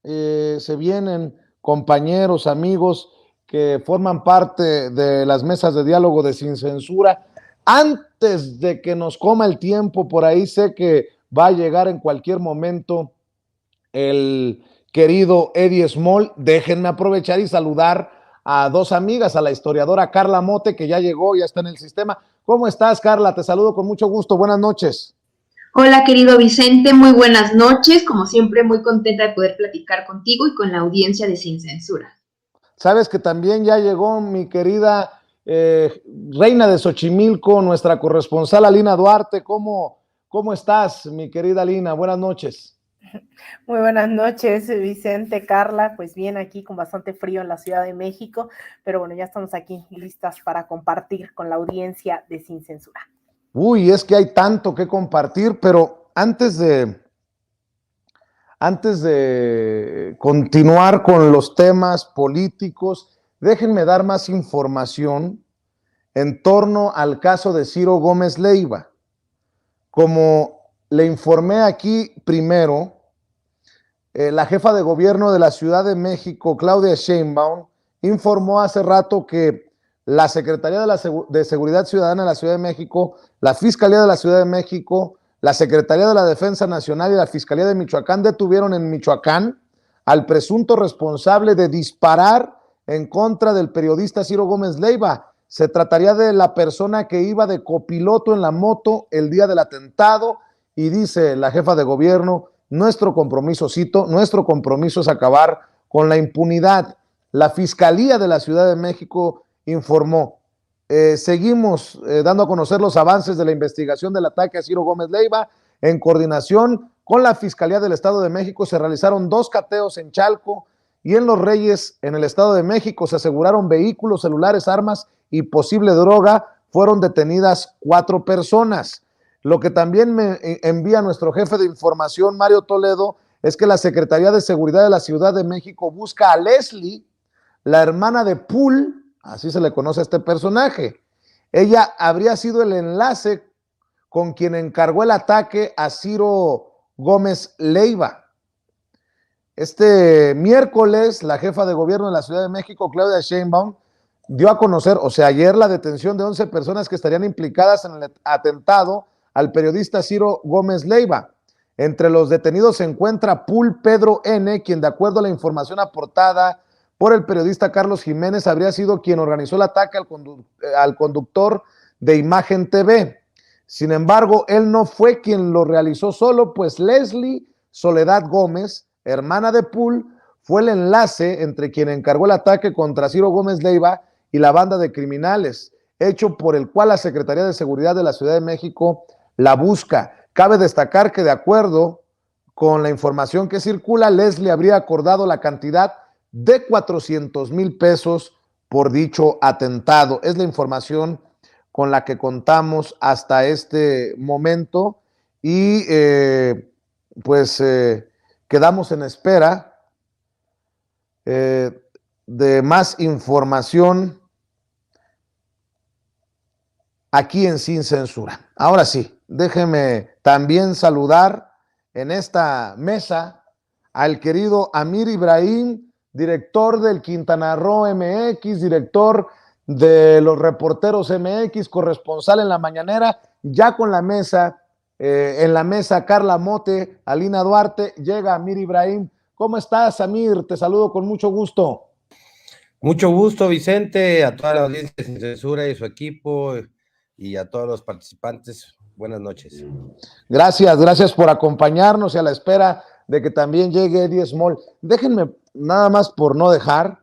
se vienen compañeros, amigos que forman parte de las mesas de diálogo de Sin Censura. Antes de que nos coma el tiempo, por ahí sé que va a llegar en cualquier momento el querido Eddie Small. Déjenme aprovechar y saludar a dos amigas, a la historiadora Carla Mote, que ya llegó, ya está en el sistema. ¿Cómo estás, Carla? Te saludo con mucho gusto. Buenas noches. Hola, querido Vicente, muy buenas noches. Como siempre, muy contenta de poder platicar contigo y con la audiencia de Sin Censura. Sabes que también ya llegó mi querida reina de Xochimilco, nuestra corresponsal Alina Duarte. ¿Cómo estás, mi querida Alina? Buenas noches. Muy buenas noches, Vicente, Carla. Pues bien, aquí con bastante frío en la Ciudad de México, pero bueno, ya estamos aquí listas para compartir con la audiencia de Sin Censura. Uy, es que hay tanto que compartir, pero antes de continuar con los temas políticos, déjenme dar más información en torno al caso de Ciro Gómez Leiva. Como le informé aquí primero, la jefa de gobierno de la Ciudad de México, Claudia Sheinbaum, informó hace rato que la Secretaría de Seguridad Ciudadana de la Ciudad de México, la Fiscalía de la Ciudad de México, la Secretaría de la Defensa Nacional y la Fiscalía de Michoacán detuvieron en Michoacán al presunto responsable de disparar en contra del periodista Ciro Gómez Leiva. Se trataría de la persona que iba de copiloto en la moto el día del atentado, y dice la jefa de gobierno: nuestro compromiso, cito, nuestro compromiso es acabar con la impunidad. La Fiscalía de la Ciudad de México informó: seguimos dando a conocer los avances de la investigación del ataque a Ciro Gómez Leiva. En coordinación con la Fiscalía del Estado de México se realizaron 2 cateos en Chalco y en Los Reyes, en el Estado de México. Se aseguraron vehículos, celulares, armas y posible droga. Fueron detenidas 4 personas. Lo que también me envía nuestro jefe de información, Mario Toledo, es que la Secretaría de Seguridad de la Ciudad de México busca a Leslie, la hermana de Pool, así se le conoce a este personaje. Ella habría sido el enlace con quien encargó el ataque a Ciro Gómez Leiva. Este miércoles, la jefa de gobierno de la Ciudad de México, Claudia Sheinbaum, dio a conocer, o sea, ayer, la detención de 11 personas que estarían implicadas en el atentado al periodista Ciro Gómez Leiva. Entre los detenidos se encuentra Pool Pedro N., quien, de acuerdo a la información aportada por el periodista Carlos Jiménez, habría sido quien organizó el ataque al conductor de Imagen TV. Sin embargo, él no fue quien lo realizó solo, pues Leslie Soledad Gómez, hermana de Pool, fue el enlace entre quien encargó el ataque contra Ciro Gómez Leiva y la banda de criminales, hecho por el cual la Secretaría de Seguridad de la Ciudad de México la busca. Cabe destacar que, de acuerdo con la información que circula, Leslie habría acordado la cantidad de 400,000 pesos por dicho atentado. Es la información con la que contamos hasta este momento y quedamos en espera de más información aquí en Sin Censura. Ahora sí, déjeme también saludar en esta mesa al querido Amir Ibrahim, director del Quintana Roo MX, director de los Reporteros MX, corresponsal en La Mañanera, ya con la mesa, en la mesa Carla Mote, Alina Duarte, llega Amir Ibrahim. ¿Cómo estás, Amir? Te saludo con mucho gusto. Mucho gusto, Vicente, a toda la audiencia de Sin Censura y su equipo y a todos los participantes. Buenas noches. Gracias por acompañarnos y a la espera de que también llegue Eddie Small. Déjenme, nada más por no dejar,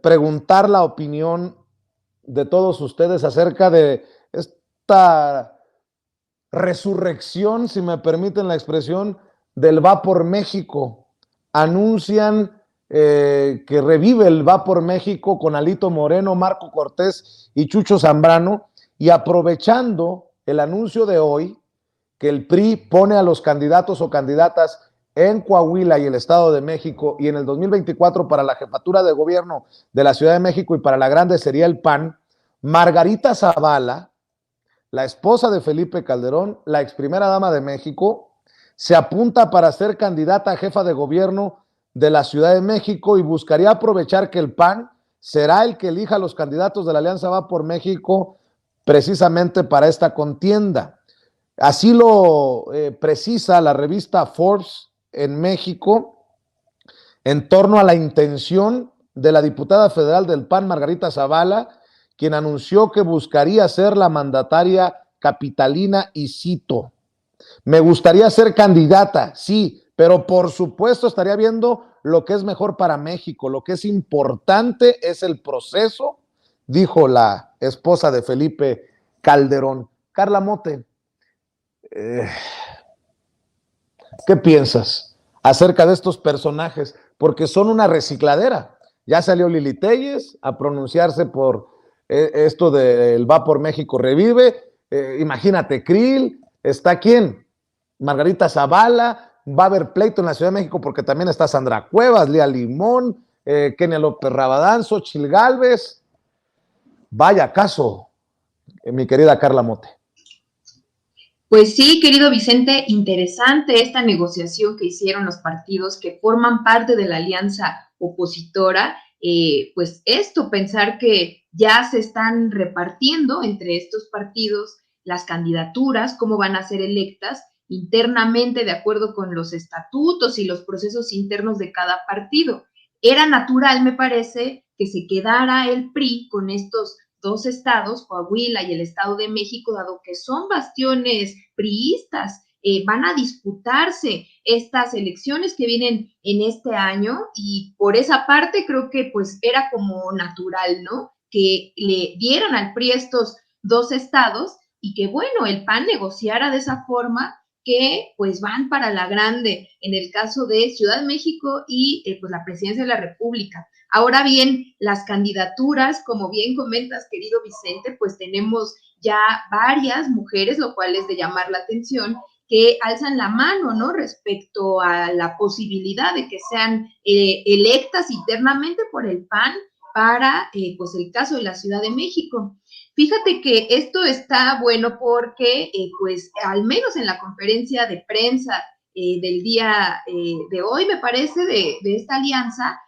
preguntar la opinión de todos ustedes acerca de esta resurrección, si me permiten la expresión, del Va por México. Anuncian que revive el Va por México con Alito Moreno, Marco Cortés y Chucho Zambrano, y aprovechando el anuncio de hoy que el PRI pone a los candidatos o candidatas en Coahuila y el Estado de México, y en el 2024 para la jefatura de gobierno de la Ciudad de México y para la grande sería el PAN, Margarita Zavala, la esposa de Felipe Calderón, la ex primera dama de México, se apunta para ser candidata a jefa de gobierno de la Ciudad de México y buscaría aprovechar que el PAN será el que elija a los candidatos de la Alianza Va por México precisamente para esta contienda. Así lo precisa la revista Forbes en México en torno a la intención de la diputada federal del PAN, Margarita Zavala, quien anunció que buscaría ser la mandataria capitalina y cito: me gustaría ser candidata, sí, pero por supuesto estaría viendo lo que es mejor para México, lo que es importante es el proceso, dijo la esposa de Felipe Calderón. Carla Mote, ¿qué piensas acerca de estos personajes? Porque son una recicladera. Ya salió Lili Téllez a pronunciarse por esto del Va por México Revive. Imagínate, Krill, ¿está quién? Margarita Zavala, va a haber pleito en la Ciudad de México porque también está Sandra Cuevas, Lía Limón, Kenia López Rabadán, Xochitl Gálvez. Vaya caso, mi querida Carla Mote. Pues sí, querido Vicente, interesante esta negociación que hicieron los partidos que forman parte de la alianza opositora. Pues esto, pensar que ya se están repartiendo entre estos partidos las candidaturas, cómo van a ser electas internamente de acuerdo con los estatutos y los procesos internos de cada partido. Era natural, me parece, que se quedara el PRI con estos dos estados, Coahuila y el Estado de México, dado que son bastiones priistas, van a disputarse estas elecciones que vienen en este año y por esa parte creo que pues era como natural, ¿no? Que le dieran al PRI estos dos estados y que bueno, el PAN negociara de esa forma que pues van para la grande en el caso de Ciudad de México y pues la presidencia de la República. Ahora bien, las candidaturas, como bien comentas, querido Vicente, pues tenemos ya varias mujeres, lo cual es de llamar la atención, que alzan la mano, ¿no? Respecto a la posibilidad de que sean electas internamente por el PAN para, pues, el caso de la Ciudad de México. Fíjate que esto está bueno porque, pues, al menos en la conferencia de prensa del día de hoy, me parece, de esta alianza,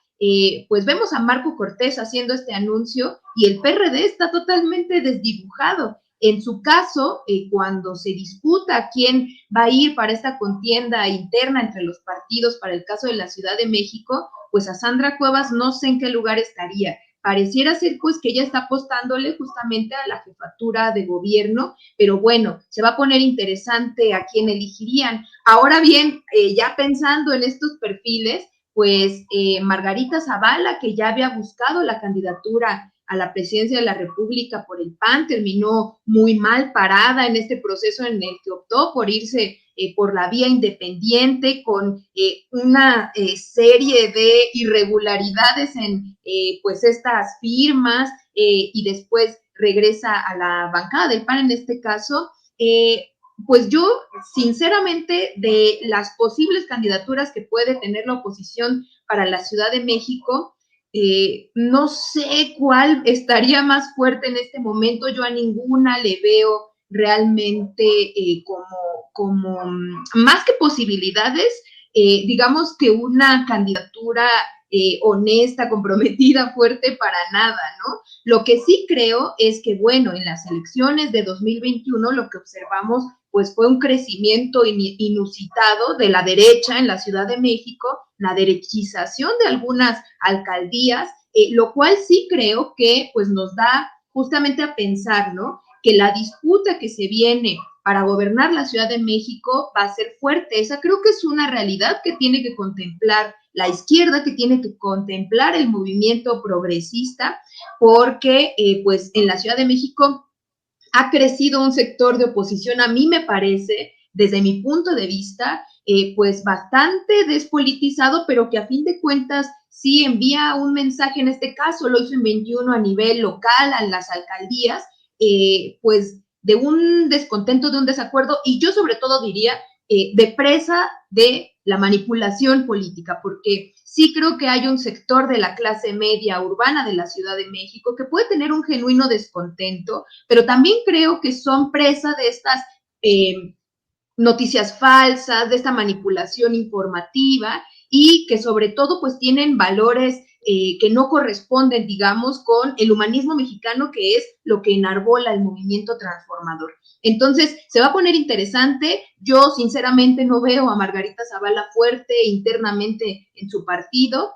pues vemos a Marco Cortés haciendo este anuncio y el PRD está totalmente desdibujado. En su caso, cuando se disputa quién va a ir para esta contienda interna entre los partidos para el caso de la Ciudad de México, pues a Sandra Cuevas no sé en qué lugar estaría. Pareciera ser pues que ella está apostándole justamente a la jefatura de gobierno, pero bueno, se va a poner interesante a quién elegirían. Ahora bien, ya pensando en estos perfiles, pues Margarita Zavala, que ya había buscado la candidatura a la presidencia de la República por el PAN, terminó muy mal parada en este proceso en el que optó por irse por la vía independiente con una serie de irregularidades en pues estas firmas y después regresa a la bancada del PAN en este caso. Pues yo, sinceramente, de las posibles candidaturas que puede tener la oposición para la Ciudad de México, no sé cuál estaría más fuerte en este momento. Yo a ninguna le veo realmente como más que posibilidades, digamos que una candidatura honesta, comprometida, fuerte, para nada, ¿no? Lo que sí creo es que, bueno, en las elecciones de 2021 lo que observamos pues fue un crecimiento inusitado de la derecha en la Ciudad de México, la derechización de algunas alcaldías, lo cual sí creo que pues nos da justamente a pensar, ¿no? Que la disputa que se viene para gobernar la Ciudad de México va a ser fuerte. Esa creo que es una realidad que tiene que contemplar la izquierda, que tiene que contemplar el movimiento progresista, porque pues en la Ciudad de México ha crecido un sector de oposición, a mí me parece, desde mi punto de vista, pues bastante despolitizado, pero que a fin de cuentas sí envía un mensaje, en este caso lo hizo en 21 a nivel local, a las alcaldías, pues de un descontento, de un desacuerdo, y yo sobre todo diría de presa de la manipulación política, porque sí creo que hay un sector de la clase media urbana de la Ciudad de México que puede tener un genuino descontento, pero también creo que son presa de estas noticias falsas, de esta manipulación informativa, y que sobre todo pues tienen valores que no corresponden, digamos, con el humanismo mexicano, que es lo que enarbola el movimiento transformador. Entonces, se va a poner interesante. Yo, sinceramente, no veo a Margarita Zavala fuerte internamente en su partido,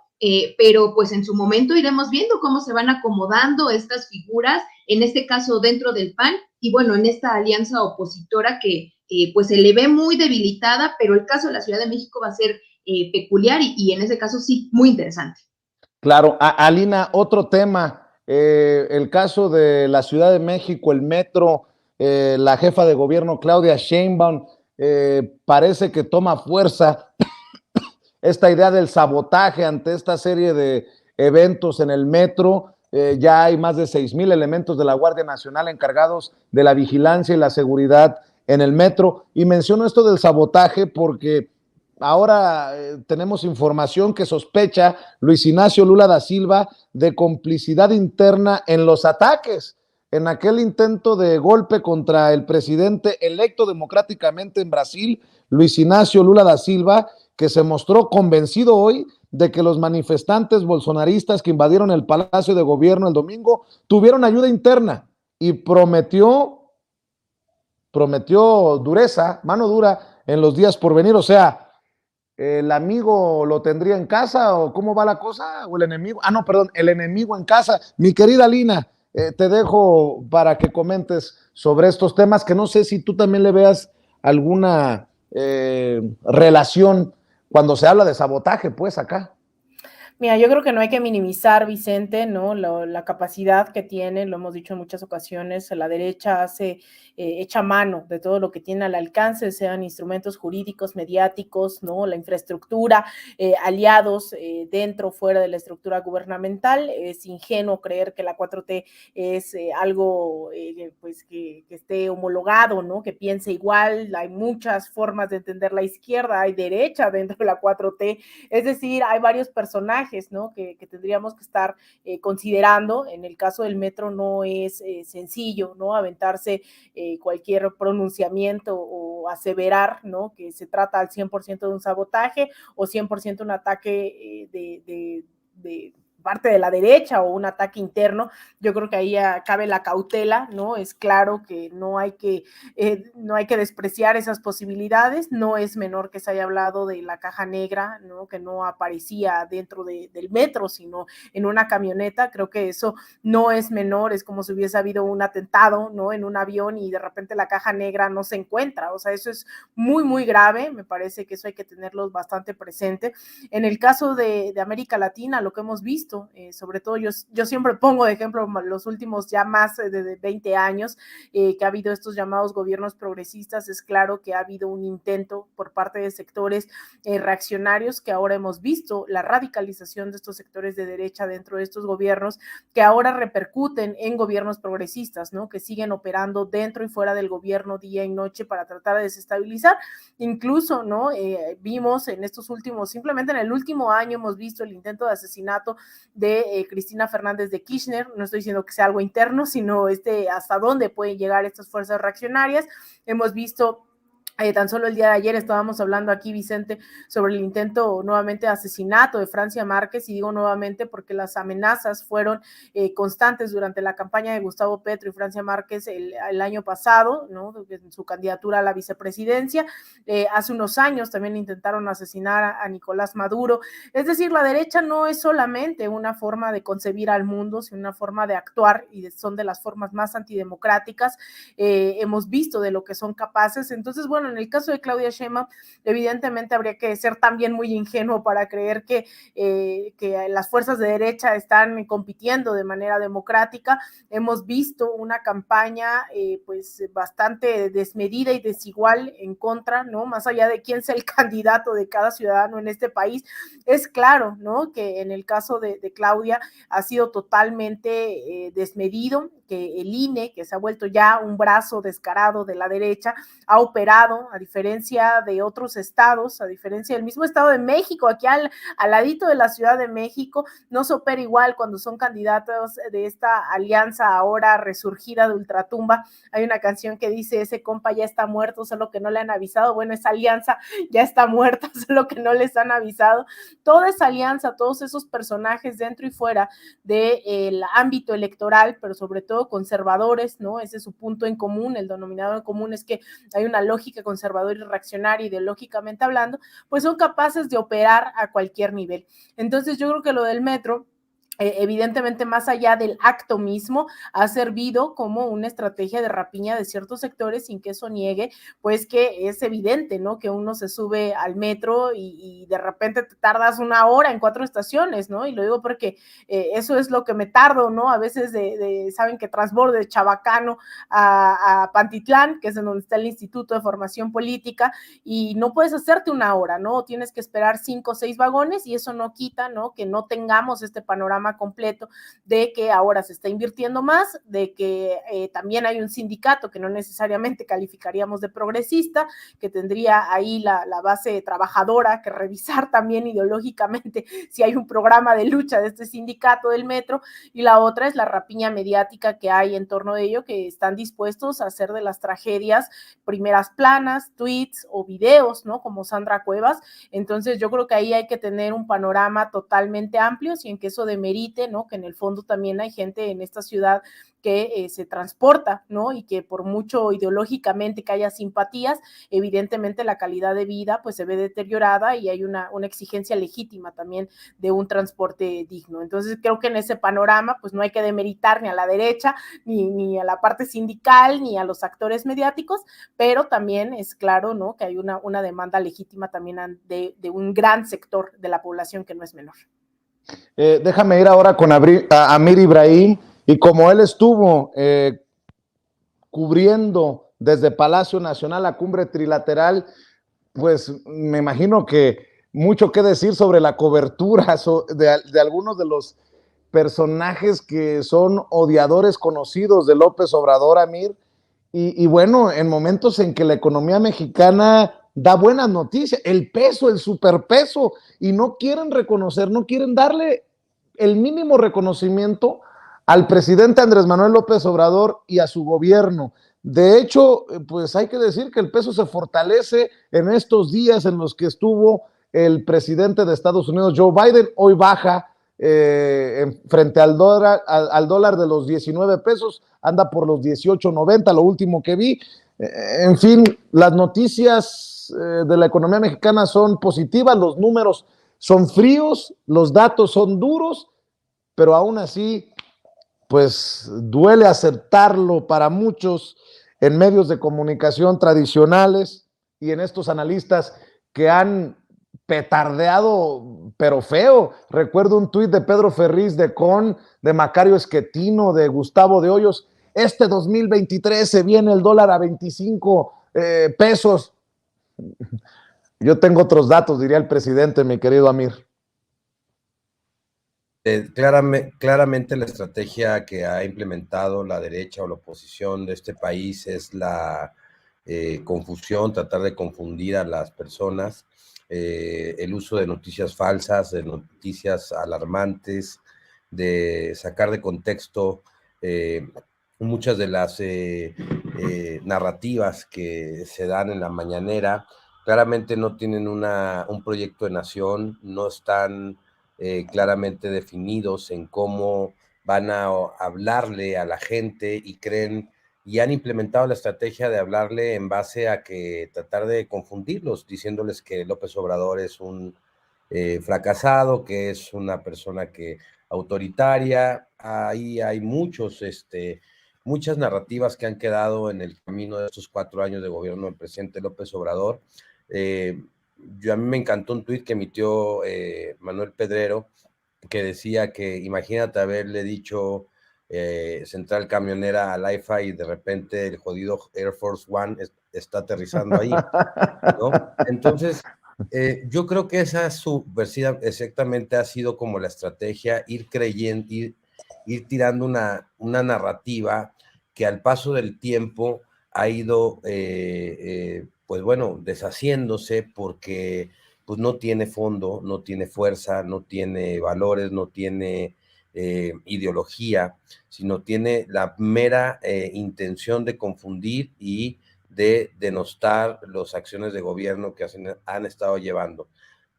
pero pues en su momento iremos viendo cómo se van acomodando estas figuras, en este caso dentro del PAN, y bueno, en esta alianza opositora que pues se le ve muy debilitada, pero el caso de la Ciudad de México va a ser peculiar y en ese caso sí, muy interesante. Claro, Alina, otro tema, el caso de la Ciudad de México, el metro, la jefa de gobierno Claudia Sheinbaum, parece que toma fuerza esta idea del sabotaje ante esta serie de eventos en el metro. Ya hay más de 6,000 elementos de la Guardia Nacional encargados de la vigilancia y la seguridad en el metro. Y menciono esto del sabotaje porque ahora tenemos información que sospecha Luis Ignacio Lula da Silva de complicidad interna en los ataques, en aquel intento de golpe contra el presidente electo democráticamente en Brasil, Luis Ignacio Lula da Silva, que se mostró convencido hoy de que los manifestantes bolsonaristas que invadieron el Palacio de Gobierno el domingo tuvieron ayuda interna y prometió dureza, mano dura en los días por venir. O sea, ¿el amigo lo tendría en casa o cómo va la cosa? ¿O el enemigo? Ah, no, perdón, el enemigo en casa. Mi querida Lina, te dejo para que comentes sobre estos temas, que no sé si tú también le veas alguna relación cuando se habla de sabotaje, pues acá. Mira, yo creo que no hay que minimizar, Vicente, ¿no? La capacidad que tiene, lo hemos dicho en muchas ocasiones, la derecha echa mano de todo lo que tiene al alcance, sean instrumentos jurídicos, mediáticos, ¿no? La infraestructura, aliados dentro, fuera de la estructura gubernamental. Es ingenuo creer que la 4T es algo pues que esté homologado, ¿no? Que piense igual. Hay muchas formas de entender la izquierda, hay derecha dentro de la 4T, es decir, hay varios personajes, ¿no? que tendríamos que estar considerando. En el caso del metro no es sencillo, ¿no? Aventarse cualquier pronunciamiento o aseverar, ¿no? Que se trata al 100% de un sabotaje o 100% un ataque de parte de la derecha o un ataque interno. Yo creo que ahí cabe la cautela, ¿no? Es claro que no hay que despreciar esas posibilidades. No es menor que se haya hablado de la caja negra, ¿no? Que no aparecía dentro del metro, sino en una camioneta. Creo que eso no es menor, es como si hubiese habido un atentado, ¿no? En un avión y de repente la caja negra no se encuentra. O sea, eso es muy, muy grave. Me parece que eso hay que tenerlo bastante presente. En el caso de América Latina, lo que hemos visto, sobre todo yo siempre pongo de ejemplo los últimos ya más de 20 años que ha habido estos llamados gobiernos progresistas. Es claro que ha habido un intento por parte de sectores reaccionarios, que ahora hemos visto la radicalización de estos sectores de derecha dentro de estos gobiernos, que ahora repercuten en gobiernos progresistas, ¿no? Que siguen operando dentro y fuera del gobierno día y noche para tratar de desestabilizar. Incluso, ¿no? Vimos en estos últimos, simplemente en el último año hemos visto el intento de asesinato de Cristina Fernández de Kirchner. No estoy diciendo que sea algo interno, sino hasta dónde pueden llegar estas fuerzas reaccionarias. Hemos visto tan solo el día de ayer estábamos hablando aquí, Vicente, sobre el intento nuevamente de asesinato de Francia Márquez, y digo nuevamente porque las amenazas fueron constantes durante la campaña de Gustavo Petro y Francia Márquez el año pasado, ¿no? En su candidatura a la vicepresidencia. Hace unos años también intentaron asesinar a Nicolás Maduro. Es decir, la derecha no es solamente una forma de concebir al mundo, sino una forma de actuar, y son de las formas más antidemocráticas. Hemos visto de lo que son capaces. Entonces, bueno, en el caso de Claudia Sheinbaum, evidentemente habría que ser también muy ingenuo para creer que las fuerzas de derecha están compitiendo de manera democrática. Hemos visto una campaña pues bastante desmedida y desigual en contra, ¿no? Más allá de quién sea el candidato de cada ciudadano en este país, es claro, ¿no? Que en el caso de Claudia ha sido totalmente desmedido, que el INE, que se ha vuelto ya un brazo descarado de la derecha, ha operado Estado, a diferencia de otros estados, a diferencia del mismo Estado de México, aquí al ladito de la Ciudad de México, no se opera igual cuando son candidatos de esta alianza ahora resurgida de ultratumba. Hay una canción que dice, ese compa ya está muerto, solo que no le han avisado. Bueno, esa alianza ya está muerta, solo que no les han avisado. Toda esa alianza, todos esos personajes dentro y fuera del ámbito electoral, pero sobre todo conservadores, ¿no? Ese es su punto en común, el denominador en común es que hay una lógica conservadora y reaccionaria ideológicamente hablando, pues son capaces de operar a cualquier nivel. Entonces yo creo que lo del metro, evidentemente más allá del acto mismo, ha servido como una estrategia de rapiña de ciertos sectores, sin que eso niegue, pues que es evidente, ¿no? Que uno se sube al metro y de repente te tardas 1 hora en 4 estaciones, ¿no? Y lo digo porque eso es lo que me tardo, ¿no? A veces saben que transborde de Chabacano a Pantitlán, que es en donde está el Instituto de Formación Política, y no puedes hacerte 1 hora, ¿no? Tienes que esperar 5 o 6 vagones, y eso no quita, ¿no? Que no tengamos este panorama completo de que ahora se está invirtiendo más, de que también hay un sindicato que no necesariamente calificaríamos de progresista, que tendría ahí la base trabajadora que revisar también ideológicamente si hay un programa de lucha de este sindicato del metro, y la otra es la rapiña mediática que hay en torno de ello, que están dispuestos a hacer de las tragedias primeras planas, tweets o videos, ¿no? Como Sandra Cuevas. Entonces yo creo que ahí hay que tener un panorama totalmente amplio, sin que eso demerite, ¿no? Que en el fondo también hay gente en esta ciudad que se transporta, ¿no? Y que por mucho ideológicamente que haya simpatías, evidentemente la calidad de vida pues se ve deteriorada y hay una exigencia legítima también de un transporte digno. Entonces creo que en ese panorama pues no hay que demeritar ni a la derecha, ni a la parte sindical, ni a los actores mediáticos, pero también es claro, ¿no? Que hay una demanda legítima también de un gran sector de la población que no es menor. Déjame ir ahora con Amir Ibrahim, y como él estuvo cubriendo desde Palacio Nacional la cumbre trilateral, pues me imagino que mucho que decir sobre la cobertura de algunos de los personajes que son odiadores conocidos de López Obrador, Amir, y bueno, en momentos en que la economía mexicana da buenas noticias, el peso, el superpeso, y no quieren reconocer, no quieren darle el mínimo reconocimiento al presidente Andrés Manuel López Obrador y a su gobierno. De hecho, pues hay que decir que el peso se fortalece en estos días en los que estuvo el presidente de Estados Unidos, Joe Biden. Hoy baja frente al dólar de los 19 pesos, anda por los 18.90, lo último que vi. En fin, las noticias de la economía mexicana son positivas, los números son fríos, los datos son duros, pero aún así, pues duele aceptarlo para muchos en medios de comunicación tradicionales y en estos analistas que han petardeado, pero feo. Recuerdo un tuit de Pedro Ferriz de Con, de Macario Esquetino, de Gustavo de Hoyos. Este 2023 se viene el dólar a 25 pesos. Yo tengo otros datos, diría el presidente, mi querido Amir. Claramente la estrategia que ha implementado la derecha o la oposición de este país es la confusión, tratar de confundir a las personas, el uso de noticias falsas, de noticias alarmantes, de sacar de contexto muchas de las narrativas que se dan en la mañanera. Claramente no tienen un proyecto de nación, no están claramente definidos en cómo van a hablarle a la gente, y creen y han implementado la estrategia de hablarle en base a que tratar de confundirlos, diciéndoles que López Obrador es un fracasado, que es una persona autoritaria. Ahí hay muchas narrativas que han quedado en el camino de estos 4 años de gobierno del presidente López Obrador. A mí me encantó un tuit que emitió Manuel Pedrero, que decía que imagínate haberle dicho central camionera al AIFA y de repente el jodido Air Force One está aterrizando ahí, ¿no? Entonces, yo creo que esa subversiva exactamente ha sido como la estrategia, ir creyendo, ir tirando una narrativa que al paso del tiempo ha ido, pues bueno, deshaciéndose porque pues no tiene fondo, no tiene fuerza, no tiene valores, no tiene ideología, sino tiene la mera intención de confundir y de denostar las acciones de gobierno que han estado llevando.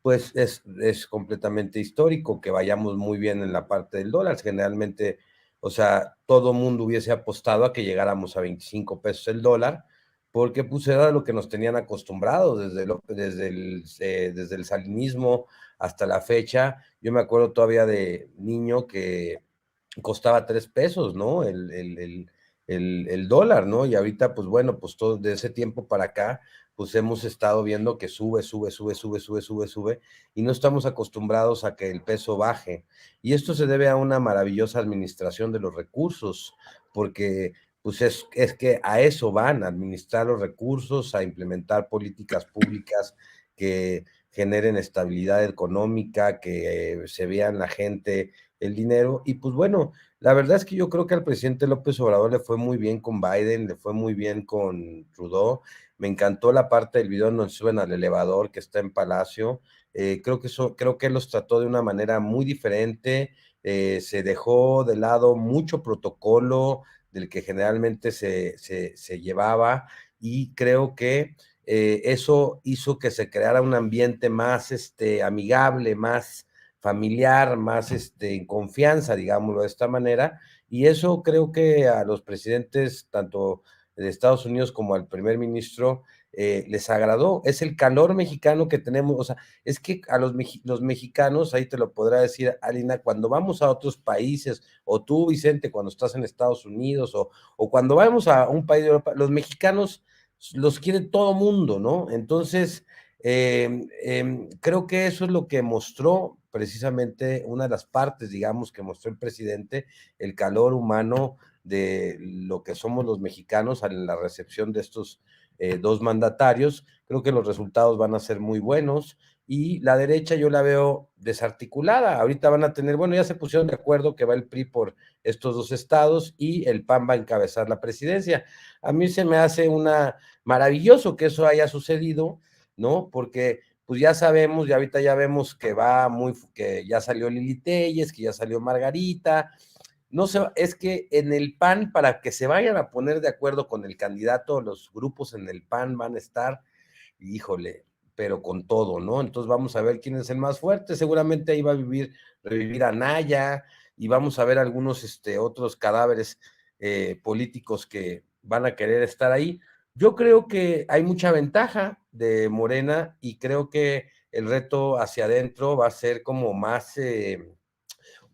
Pues es completamente histórico que vayamos muy bien en la parte del dólar. Generalmente, o sea, todo mundo hubiese apostado a que llegáramos a 25 pesos el dólar, porque pues era lo que nos tenían acostumbrados desde el salinismo hasta la fecha. Yo me acuerdo todavía de niño que costaba 3 pesos, ¿no? El dólar, ¿no? Y ahorita, pues bueno, pues todo de ese tiempo para acá, pues hemos estado viendo que sube, y no estamos acostumbrados a que el peso baje. Y esto se debe a una maravillosa administración de los recursos, porque pues es que a eso van, a administrar los recursos, a implementar políticas públicas que generen estabilidad económica, que se vean la gente el dinero. Y pues bueno, la verdad es que yo creo que al presidente López Obrador le fue muy bien con Biden, le fue muy bien con Trudeau. Me encantó la parte del video donde suben al elevador que está en Palacio. Creo que él los trató de una manera muy diferente. Se dejó de lado mucho protocolo del que generalmente se llevaba, y creo que eso hizo que se creara un ambiente más amigable, más familiar, más en confianza, digámoslo de esta manera, y eso creo que a los presidentes, tanto de Estados Unidos como al primer ministro, les agradó. Es el calor mexicano que tenemos, o sea, es que a los mexicanos, ahí te lo podrá decir Alina, cuando vamos a otros países, o tú, Vicente, cuando estás en Estados Unidos, o cuando vamos a un país de Europa, los mexicanos los quiere todo mundo, ¿no? Entonces, creo que eso es lo que mostró precisamente una de las partes, digamos, que mostró el presidente, el calor humano de lo que somos los mexicanos en la recepción de estos dos mandatarios. Creo que los resultados van a ser muy buenos, y la derecha yo la veo desarticulada. Ahorita van a tener, bueno, ya se pusieron de acuerdo que va el PRI por estos dos estados y el PAN va a encabezar la presidencia. A mí se me hace maravilloso que eso haya sucedido, ¿no? Porque pues ya sabemos, y ahorita ya vemos que ya salió Lili Téllez, que ya salió Margarita. No sé, es que en el PAN, para que se vayan a poner de acuerdo con el candidato, los grupos en el PAN van a estar, híjole, pero con todo, ¿no? Entonces vamos a ver quién es el más fuerte. Seguramente ahí va a revivir a Naya, y vamos a ver algunos otros cadáveres políticos que van a querer estar ahí. Yo creo que hay mucha ventaja de Morena, y creo que el reto hacia adentro va a ser como más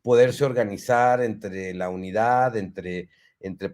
poderse organizar entre la unidad, entre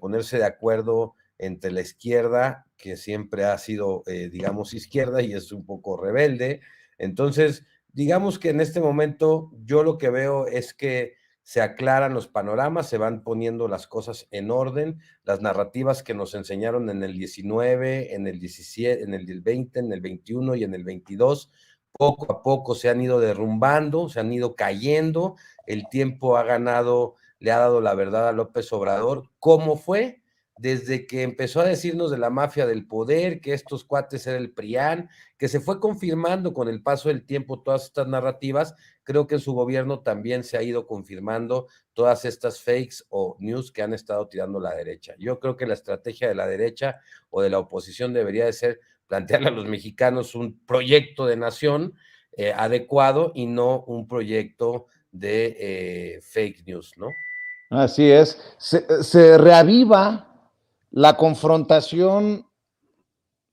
ponerse de acuerdo entre la izquierda, que siempre ha sido, digamos, izquierda y es un poco rebelde. Entonces, digamos que en este momento yo lo que veo es que se aclaran los panoramas, se van poniendo las cosas en orden, las narrativas que nos enseñaron en el 19, en el 17, en el 20, en el 21 y en el 22, poco a poco se han ido derrumbando, se han ido cayendo. El tiempo le ha dado la verdad a López Obrador. ¿Cómo fue? Desde que empezó a decirnos de la mafia del poder, que estos cuates eran el PRIAN, que se fue confirmando con el paso del tiempo todas estas narrativas. Creo que en su gobierno también se ha ido confirmando todas estas fakes o news que han estado tirando la derecha. Yo creo que la estrategia de la derecha o de la oposición debería de ser plantearle a los mexicanos un proyecto de nación adecuado, y no un proyecto de fake news, ¿no? Así es. Se reaviva la confrontación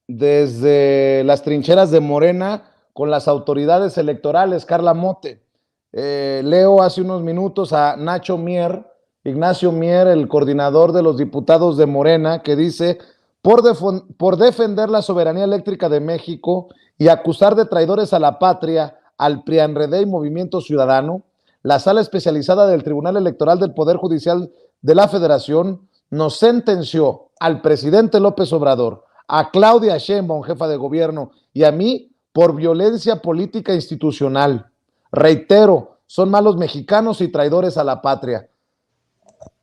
desde las trincheras de Morena con las autoridades electorales. Carla Mote. Leo hace unos minutos a Nacho Mier, Ignacio Mier, el coordinador de los diputados de Morena, que dice: por defender la soberanía eléctrica de México y acusar de traidores a la patria al PRIANREDE y Movimiento Ciudadano, la Sala Especializada del Tribunal Electoral del Poder Judicial de la Federación nos sentenció al presidente López Obrador, a Claudia Sheinbaum, jefa de gobierno, y a mí por violencia política institucional. Reitero, son malos mexicanos y traidores a la patria.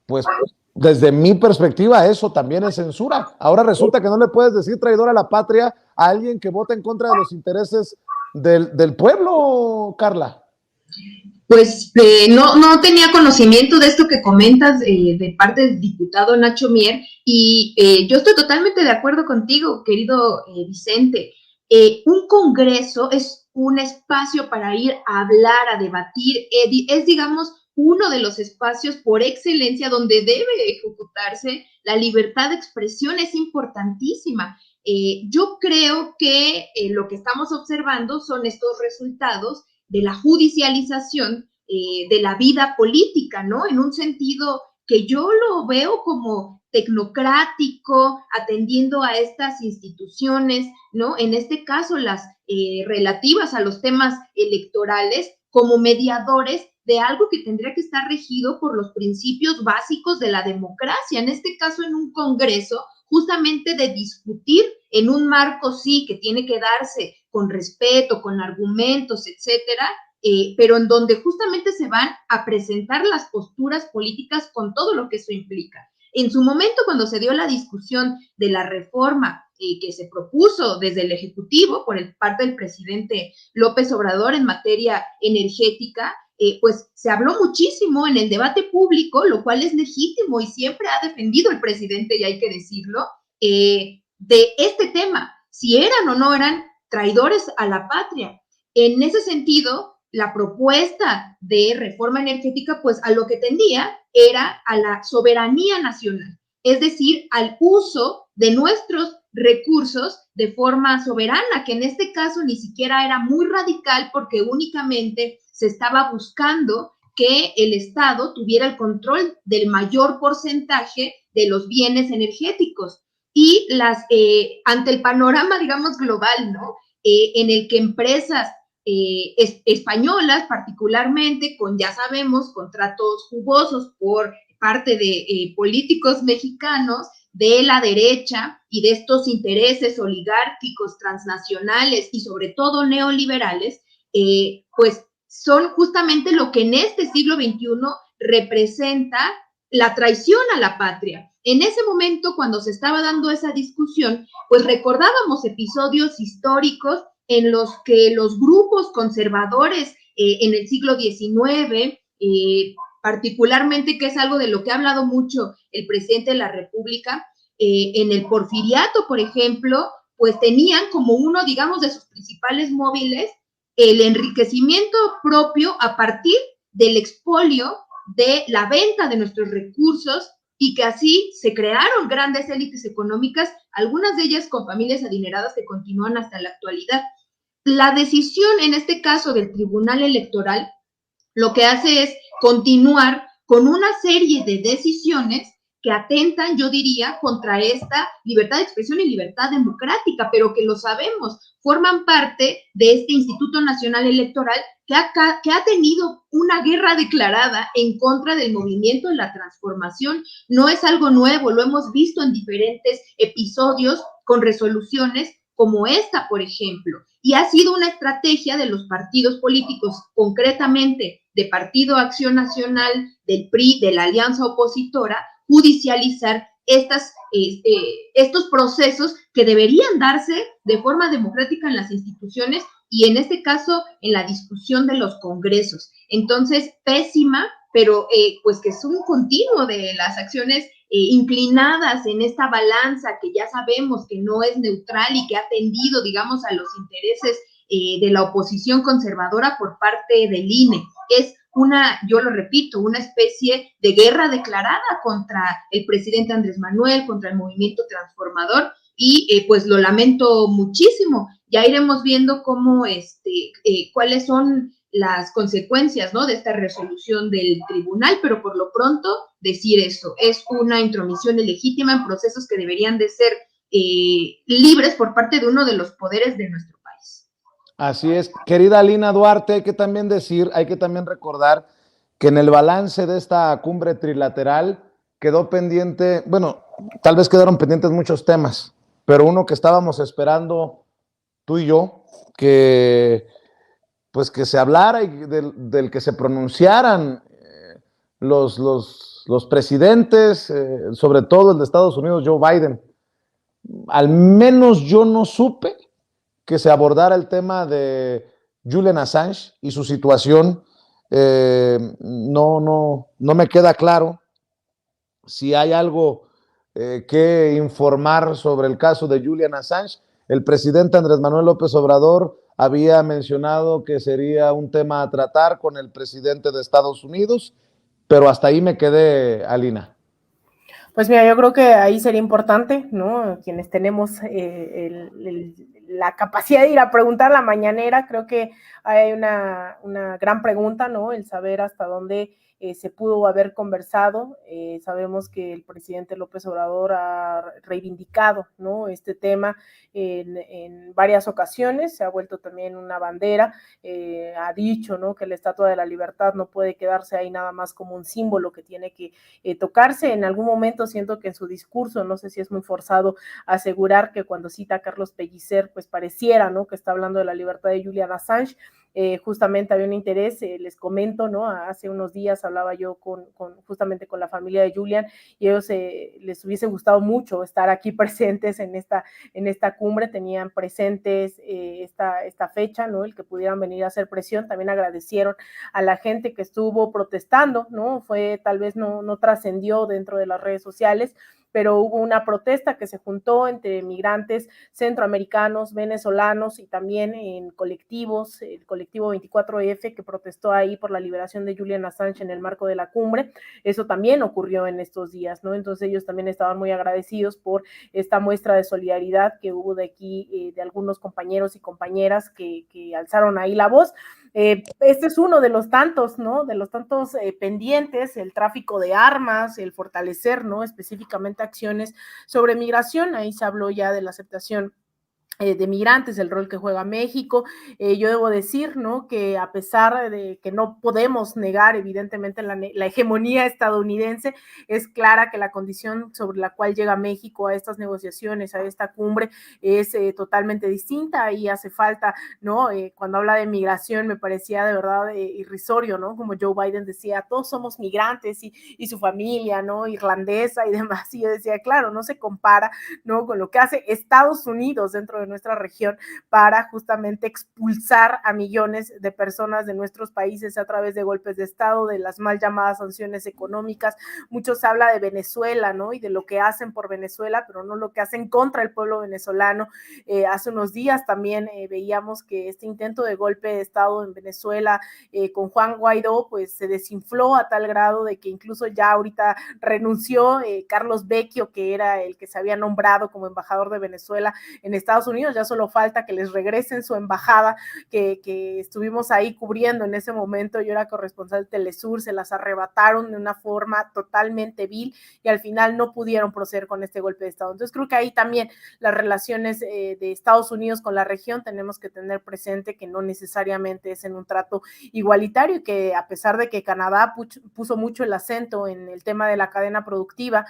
Pues Desde mi perspectiva, eso también es censura. Ahora resulta que no le puedes decir traidor a la patria a alguien que vota en contra de los intereses del pueblo, Carla. Pues no tenía conocimiento de esto que comentas de parte del diputado Nacho Mier, y yo estoy totalmente de acuerdo contigo, querido Vicente. Un congreso es un espacio para ir a hablar, a debatir, es, digamos, uno de los espacios por excelencia donde debe ejecutarse la libertad de expresión, es importantísima. Yo creo que lo que estamos observando son estos resultados de la judicialización de la vida política, ¿no? En un sentido que yo lo veo como tecnocrático, atendiendo a estas instituciones, ¿no? En este caso, las relativas a los temas electorales, como mediadores de algo que tendría que estar regido por los principios básicos de la democracia, en este caso en un congreso, justamente de discutir en un marco, sí, que tiene que darse con respeto, con argumentos, etcétera, pero en donde justamente se van a presentar las posturas políticas con todo lo que eso implica. En su momento, cuando se dio la discusión de la reforma que se propuso desde el Ejecutivo por parte del presidente López Obrador en materia energética, pues se habló muchísimo en el debate público, lo cual es legítimo y siempre ha defendido el presidente, y hay que decirlo, de este tema, si eran o no eran traidores a la patria. En ese sentido, la propuesta de reforma energética, pues a lo que tendía era a la soberanía nacional, es decir, al uso de nuestros recursos de forma soberana, que en este caso ni siquiera era muy radical, porque únicamente se estaba buscando que el Estado tuviera el control del mayor porcentaje de los bienes energéticos. Y ante el panorama, digamos, global, ¿no? En el que empresas españolas, particularmente, con, ya sabemos, contratos jugosos por parte de políticos mexicanos de la derecha y de estos intereses oligárquicos transnacionales y sobre todo neoliberales, pues son justamente lo que en este siglo XXI representa la traición a la patria. En ese momento, cuando se estaba dando esa discusión, pues recordábamos episodios históricos en los que los grupos conservadores en el siglo XIX, particularmente, que es algo de lo que ha hablado mucho el presidente de la República, en el porfiriato, por ejemplo, pues tenían como uno, digamos, de sus principales móviles el enriquecimiento propio a partir del expolio de la venta de nuestros recursos, y que así se crearon grandes élites económicas, algunas de ellas con familias adineradas que continúan hasta la actualidad. La decisión, en este caso del Tribunal Electoral, lo que hace es continuar con una serie de decisiones que atentan, yo diría, contra esta libertad de expresión y libertad democrática, pero que lo sabemos, forman parte de este Instituto Nacional Electoral que ha tenido una guerra declarada en contra del movimiento de la transformación. No es algo nuevo, lo hemos visto en diferentes episodios con resoluciones como esta, por ejemplo, y ha sido una estrategia de los partidos políticos, concretamente de Partido Acción Nacional, del PRI, de la alianza opositora, judicializar estos procesos que deberían darse de forma democrática en las instituciones, y en este caso en la discusión de los congresos. Entonces, pésima, pero pues que es un continuo de las acciones inclinadas en esta balanza que ya sabemos que no es neutral y que ha tendido, digamos, a los intereses de la oposición conservadora por parte del INE. Es yo lo repito, una especie de guerra declarada contra el presidente Andrés Manuel, contra el movimiento transformador, y pues lo lamento muchísimo. Ya iremos viendo cómo, cuáles son las consecuencias, ¿no?, de esta resolución del tribunal, pero por lo pronto decir eso, es una intromisión ilegítima en procesos que deberían de ser libres por parte de uno de los poderes de nuestro país. Así es, querida Lina Duarte, hay que también recordar que en el balance de esta cumbre trilateral quedó pendiente, bueno, tal vez quedaron pendientes muchos temas, pero uno que estábamos esperando tú y yo, que pues que se hablara y del que se pronunciaran los los presidentes, sobre todo el de Estados Unidos, Joe Biden, al menos yo no supe que se abordara el tema de Julian Assange y su situación. No me queda claro si hay algo que informar sobre el caso de Julian Assange. El presidente Andrés Manuel López Obrador había mencionado que sería un tema a tratar con el presidente de Estados Unidos, pero hasta ahí me quedé, Alina. Pues mira, yo creo que ahí sería importante, ¿no? Quienes tenemos la capacidad de ir a preguntar a la mañanera, creo que hay una gran pregunta, ¿no? El saber hasta dónde se pudo haber conversado. Sabemos que el presidente López Obrador ha reivindicado, ¿no?, este tema en varias ocasiones, se ha vuelto también una bandera, ha dicho, ¿no?, que la Estatua de la Libertad no puede quedarse ahí nada más como un símbolo que tiene que tocarse. En algún momento siento que en su discurso, no sé si es muy forzado asegurar que cuando cita a Carlos Pellicer, pues pareciera, ¿no?, que está hablando de la libertad de Julian Assange. Justamente había un interés, les comento, ¿no? Hace unos días hablaba yo justamente con la familia de Julian y ellos les hubiese gustado mucho estar aquí presentes en esta cumbre, tenían presentes esta fecha, ¿no? El que pudieran venir a hacer presión. También agradecieron a la gente que estuvo protestando, ¿no? Tal vez no trascendió dentro de las redes sociales, pero hubo una protesta que se juntó entre migrantes centroamericanos, venezolanos y también en colectivos, el colectivo 24F que protestó ahí por la liberación de Julian Assange en el marco de la cumbre. Eso también ocurrió en estos días, ¿no? Entonces ellos también estaban muy agradecidos por esta muestra de solidaridad que hubo de aquí, de algunos compañeros y compañeras que alzaron ahí la voz. Este es uno de los tantos, ¿no? De los tantos pendientes, el tráfico de armas, el fortalecer, ¿no?, específicamente acciones sobre migración. Ahí se habló ya de la aceptación de migrantes, el rol que juega México. Yo debo decir, ¿no?, que a pesar de que no podemos negar evidentemente la hegemonía estadounidense, es clara que la condición sobre la cual llega México a estas negociaciones, a esta cumbre, es totalmente distinta y hace falta, ¿no? Cuando habla de migración me parecía de verdad irrisorio, ¿no? Como Joe Biden decía, todos somos migrantes y su familia, ¿no?, irlandesa y demás, y yo decía, claro, no se compara, ¿no?, con lo que hace Estados Unidos dentro de nuestra región para justamente expulsar a millones de personas de nuestros países a través de golpes de Estado, de las mal llamadas sanciones económicas. Mucho se habla de Venezuela, ¿no?, y de lo que hacen por Venezuela, pero no lo que hacen contra el pueblo venezolano. Hace unos días también veíamos que este intento de golpe de Estado en Venezuela con Juan Guaidó, pues se desinfló a tal grado de que incluso ya ahorita renunció Carlos Vecchio, que era el que se había nombrado como embajador de Venezuela en Estados Unidos. Ya solo falta que les regresen su embajada que estuvimos ahí cubriendo en ese momento. Yo era corresponsal de Telesur, se las arrebataron de una forma totalmente vil y al final no pudieron proceder con este golpe de Estado. Entonces creo que ahí también las relaciones de Estados Unidos con la región tenemos que tener presente que no necesariamente es en un trato igualitario y que a pesar de que Canadá puso mucho el acento en el tema de la cadena productiva,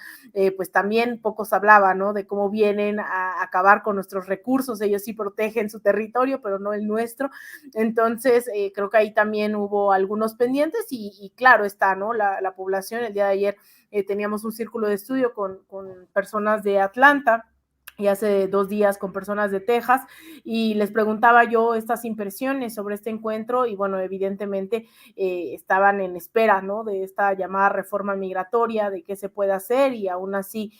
pues también pocos hablaban, ¿no?, de cómo vienen a acabar con nuestros recursos. Ellos sí protegen su territorio, pero no el nuestro. Entonces, creo que ahí también hubo algunos pendientes y claro está, ¿no?, la población. El día de ayer teníamos un círculo de estudio con personas de Atlanta y hace 2 días con personas de Texas y les preguntaba yo estas impresiones sobre este encuentro y bueno, evidentemente estaban en espera, ¿no?, de esta llamada reforma migratoria, de qué se puede hacer y aún así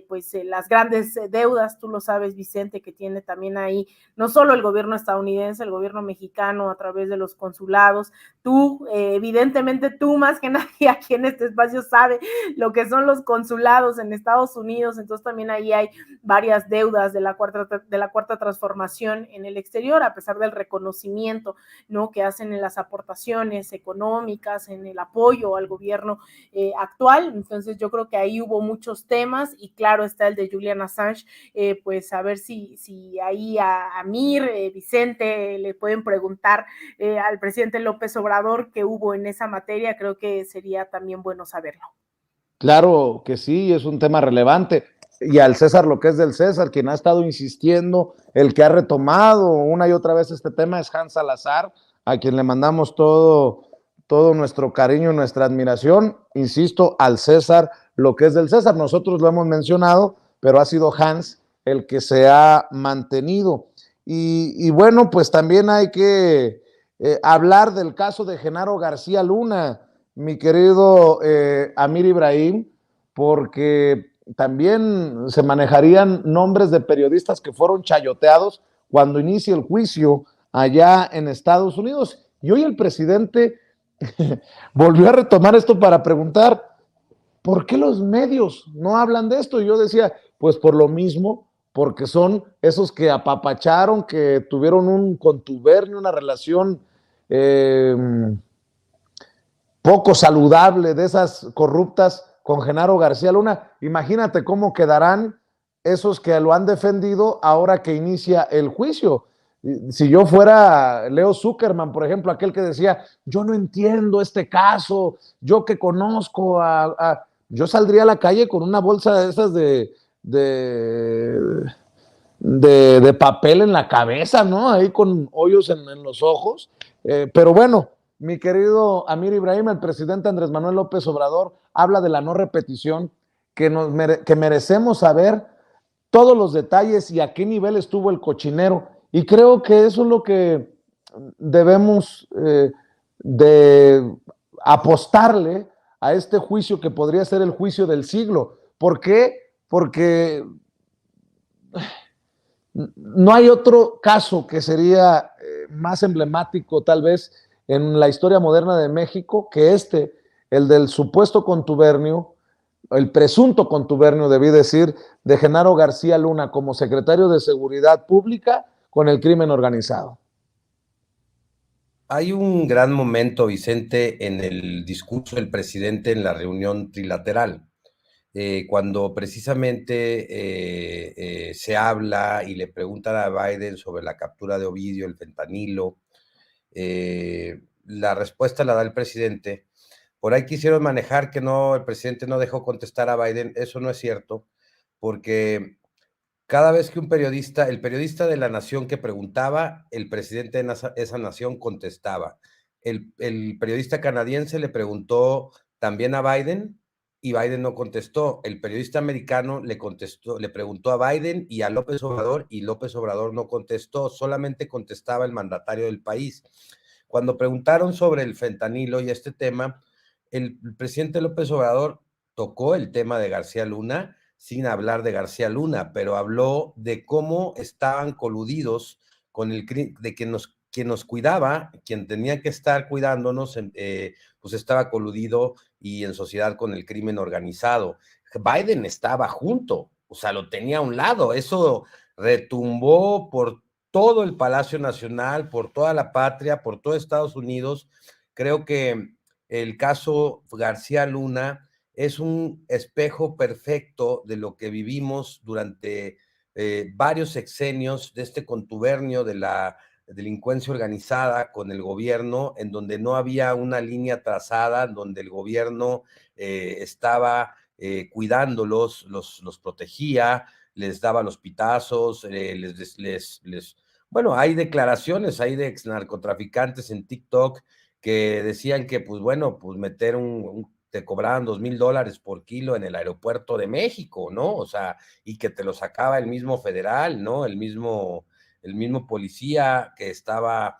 pues las grandes deudas, tú lo sabes, Vicente, que tiene también ahí no solo el gobierno estadounidense, el gobierno mexicano a través de los consulados. Tú, evidentemente tú más que nadie aquí en este espacio sabe lo que son los consulados en Estados Unidos, entonces también ahí hay varias deudas de la cuarta transformación en el exterior, a pesar del reconocimiento, ¿no?, que hacen en las aportaciones económicas, en el apoyo al gobierno actual. Entonces yo creo que ahí hubo muchos temas y claro está el de Julian Assange, pues a ver si ahí a Amir, Vicente, le pueden preguntar al presidente López Obrador qué hubo en esa materia. Creo que sería también bueno saberlo. Claro que sí, es un tema relevante. Y al César lo que es del César, quien ha estado insistiendo, el que ha retomado una y otra vez este tema es Hans Salazar, a quien le mandamos todo todo nuestro cariño y nuestra admiración. Insisto, al César lo que es del César. Nosotros lo hemos mencionado, pero ha sido Hans el que se ha mantenido. Y bueno, pues también hay que hablar del caso de Genaro García Luna, mi querido Amir Ibrahim, porque también se manejarían nombres de periodistas que fueron chayoteados cuando inicia el juicio allá en Estados Unidos. Y hoy el presidente volvió a retomar esto para preguntar, ¿por qué los medios no hablan de esto? Y yo decía, pues por lo mismo, porque son esos que apapacharon, que tuvieron un contubernio, una relación eh, poco saludable, de esas corruptas con Genaro García Luna. Imagínate cómo quedarán esos que lo han defendido ahora que inicia el juicio. Si yo fuera Leo Zuckerman, por ejemplo, aquel que decía, yo no entiendo este caso, yo que conozco yo saldría a la calle con una bolsa de esas de papel en la cabeza, ¿no? Ahí con hoyos en los ojos. Pero bueno, mi querido Amir Ibrahim, el presidente Andrés Manuel López Obrador habla de la no repetición, que merecemos saber todos los detalles y a qué nivel estuvo el cochinero. Y creo que eso es lo que debemos de apostarle a este juicio que podría ser el juicio del siglo. ¿Por qué? Porque no hay otro caso que sería más emblemático tal vez en la historia moderna de México que el del supuesto contubernio, el presunto contubernio, debí decir, de Genaro García Luna como secretario de Seguridad Pública con el crimen organizado. Hay un gran momento, Vicente, en el discurso del presidente en la reunión trilateral, cuando precisamente se habla y le preguntan a Biden sobre la captura de Ovidio, el fentanilo. La respuesta la da el presidente. Por ahí quisieron manejar que el presidente no dejó contestar a Biden. Eso no es cierto, porque cada vez que el periodista de la nación que preguntaba, el presidente de esa nación contestaba. El periodista canadiense le preguntó también a Biden y Biden no contestó. El periodista americano le preguntó a Biden y a López Obrador y López Obrador no contestó, solamente contestaba el mandatario del país. Cuando preguntaron sobre el fentanilo y este tema, el presidente López Obrador tocó el tema de García Luna sin hablar de García Luna, pero habló de cómo estaban coludidos con de quien nos cuidaba, quien tenía que estar cuidándonos, pues estaba coludido y en sociedad con el crimen organizado. Biden estaba junto, o sea, lo tenía a un lado. Eso retumbó por todo el Palacio Nacional, por toda la patria, por todo Estados Unidos. Creo que el caso García Luna es un espejo perfecto de lo que vivimos durante varios sexenios de este contubernio de la delincuencia organizada con el gobierno, en donde no había una línea trazada, donde el gobierno estaba cuidándolos, los protegía, les daba los pitazos, bueno, hay declaraciones, hay de ex narcotraficantes en TikTok que decían que, pues bueno, pues meter te cobraban $2,000 por kilo en el aeropuerto de México, ¿no? O sea, y que te lo sacaba el mismo federal, ¿no? El mismo policía que estaba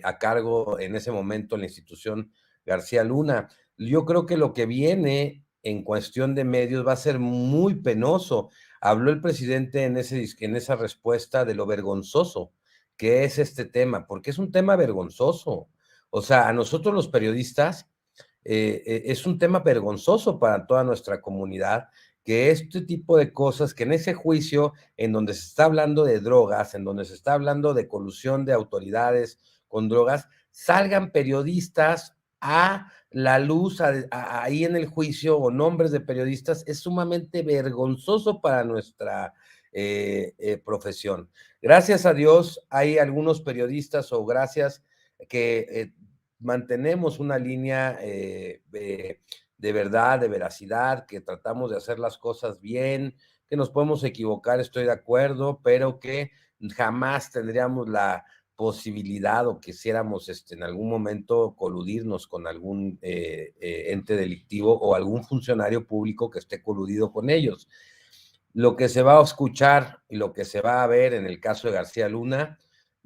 a cargo en ese momento en la institución García Luna. Yo creo que lo que viene en cuestión de medios va a ser muy penoso. Habló el presidente en esa respuesta de lo vergonzoso que es este tema, porque es un tema vergonzoso. O sea, a nosotros los periodistas es un tema vergonzoso para toda nuestra comunidad, que este tipo de cosas, que en ese juicio en donde se está hablando de drogas, en donde se está hablando de colusión de autoridades con drogas, salgan periodistas a la luz ahí en el juicio o nombres de periodistas, es sumamente vergonzoso para nuestra profesión. Gracias a Dios hay algunos periodistas o gracias que mantenemos una línea de verdad, de veracidad, que tratamos de hacer las cosas bien, que nos podemos equivocar, estoy de acuerdo, pero que jamás tendríamos la posibilidad o quisiéramos en algún momento coludirnos con algún ente delictivo o algún funcionario público que esté coludido con ellos. Lo que se va a escuchar y lo que se va a ver en el caso de García Luna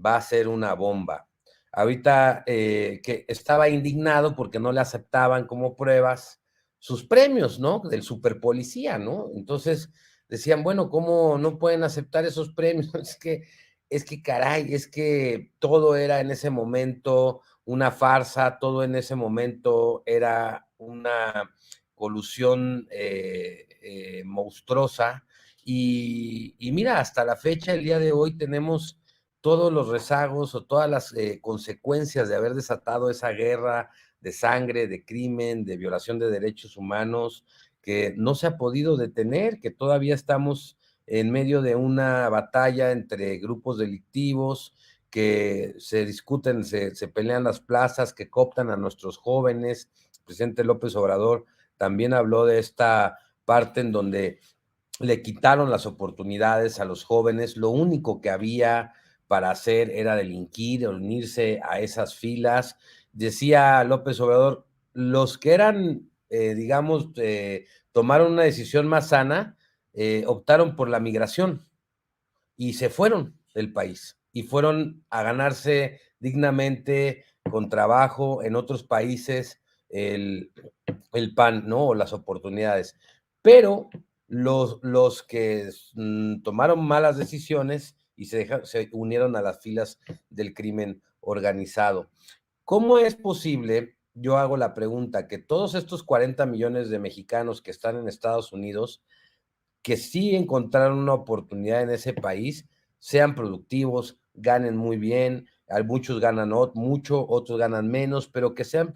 va a ser una bomba. Ahorita que estaba indignado porque no le aceptaban como pruebas sus premios, ¿no? Del superpolicía, ¿no? Entonces decían, bueno, ¿cómo no pueden aceptar esos premios? Es que caray, es que todo era en ese momento una farsa, todo en ese momento era una colusión monstruosa. Y mira, hasta la fecha, el día de hoy, tenemos todos los rezagos o todas las consecuencias de haber desatado esa guerra de sangre, de crimen, de violación de derechos humanos, que no se ha podido detener, que todavía estamos en medio de una batalla entre grupos delictivos que se discuten, se pelean las plazas, que cooptan a nuestros jóvenes. El presidente López Obrador también habló de esta parte en donde le quitaron las oportunidades a los jóvenes, lo único que había para hacer era delinquir, unirse a esas filas. Decía López Obrador, los que eran, digamos, tomaron una decisión más sana, optaron por la migración y se fueron del país y fueron a ganarse dignamente, con trabajo en otros países, el pan, ¿no? O las oportunidades. Pero los que tomaron malas decisiones y se unieron a las filas del crimen organizado. ¿Cómo es posible, yo hago la pregunta, que todos estos 40 millones de mexicanos que están en Estados Unidos, que sí encontraron una oportunidad en ese país, sean productivos, ganen muy bien, muchos ganan mucho, otros ganan menos, pero que sean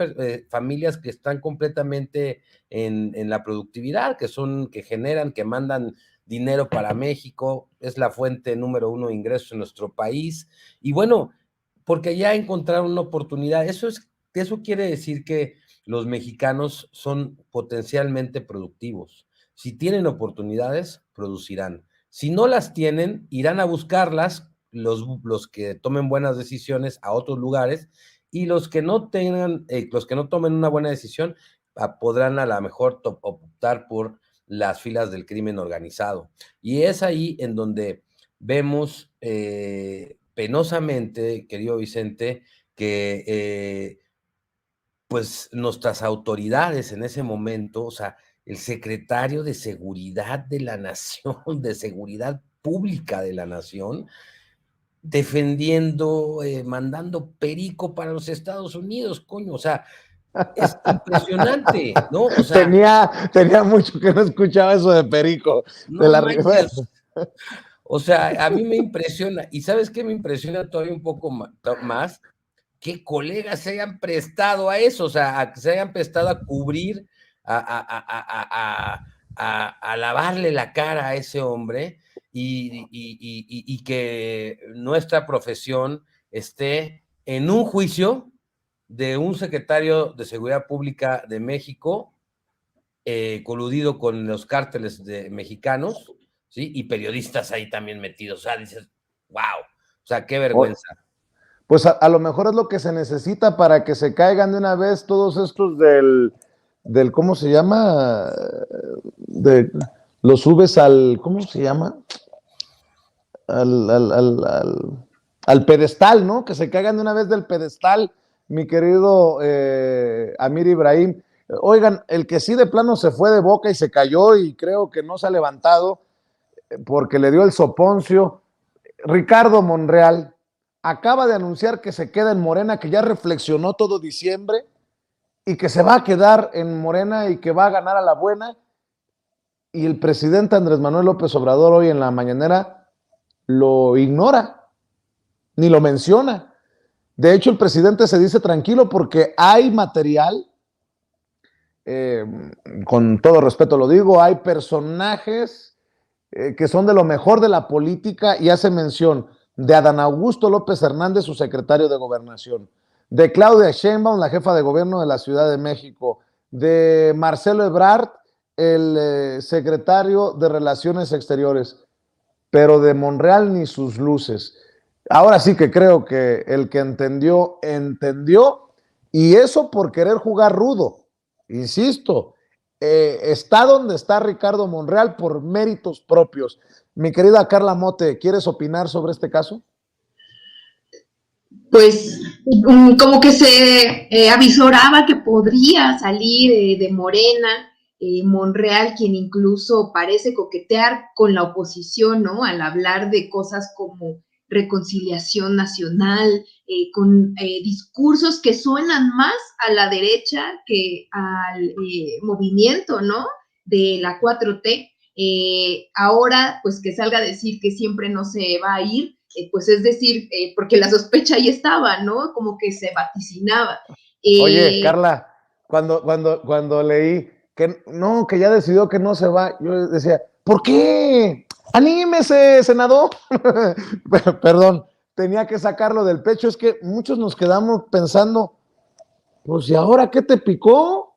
familias que están completamente en la productividad, que generan, que mandan dinero para México, es la fuente número 1 de ingresos en nuestro país, y bueno, porque ya encontraron una oportunidad. Eso quiere decir que los mexicanos son potencialmente productivos. Si tienen oportunidades, producirán. Si no las tienen, irán a buscarlas los que tomen buenas decisiones a otros lugares, y los que no tomen una buena decisión podrán a lo mejor optar por las filas del crimen organizado. Y es ahí en donde vemos penosamente, querido Vicente, que pues nuestras autoridades en ese momento, o sea, el secretario de Seguridad de la Nación, de Seguridad Pública de la Nación, defendiendo, mandando perico para los Estados Unidos, coño, o sea, es impresionante, ¿no? O sea, tenía mucho que no escuchaba eso de perico, no de la manches. O sea, a mí me impresiona, y ¿sabes qué me impresiona todavía un poco más? Que colegas se hayan prestado a eso, o sea, se hayan prestado a cubrir, a lavarle la cara a ese hombre, y que nuestra profesión esté en un juicio de un secretario de Seguridad Pública de México, coludido con los cárteles mexicanos, ¿sí? Y periodistas ahí también metidos. O sea, dices, wow, o sea, qué vergüenza. Pues a lo mejor es lo que se necesita para que se caigan de una vez todos estos del ¿cómo se llama? Los subes ¿cómo se llama? Al pedestal, ¿no? Que se caigan de una vez del pedestal, mi querido Amir Ibrahim. Oigan, el que sí de plano se fue de boca y se cayó y creo que no se ha levantado porque le dio el soponcio, Ricardo Monreal acaba de anunciar que se queda en Morena, que ya reflexionó todo diciembre y que se va a quedar en Morena y que va a ganar a la buena. Y el presidente Andrés Manuel López Obrador hoy en la mañanera lo ignora, ni lo menciona. De hecho, el presidente se dice tranquilo porque hay material, con todo respeto lo digo, hay personajes que son de lo mejor de la política, y hace mención de Adán Augusto López Hernández, su secretario de Gobernación, de Claudia Sheinbaum, la jefa de gobierno de la Ciudad de México, de Marcelo Ebrard, el secretario de Relaciones Exteriores, pero de Monreal ni sus luces. Ahora sí que creo que el que entendió, entendió, y eso por querer jugar rudo. Insisto, está donde está Ricardo Monreal por méritos propios. Mi querida Carla Mote, ¿quieres opinar sobre este caso? Pues como que se avisoraba que podría salir de Morena, Monreal, quien incluso parece coquetear con la oposición, ¿no? Al hablar de cosas como reconciliación nacional, con discursos que suenan más a la derecha que al movimiento, ¿no? De la 4T. Ahora, pues que salga a decir que siempre no se va a ir, pues es decir, porque la sospecha ahí estaba, ¿no? Como que se vaticinaba. Oye, Carla, cuando leí que no, que ya decidió que no se va, yo decía, ¿por qué? Anímese, senador. Perdón, tenía que sacarlo del pecho. Es que muchos nos quedamos pensando, pues, ¿y ahora qué te picó?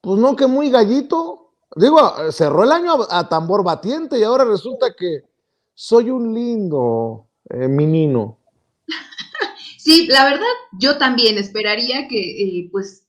Pues no, que muy gallito. Digo, cerró el año a tambor batiente y ahora resulta que soy un lindo menino. Sí, la verdad, yo también esperaría que, pues,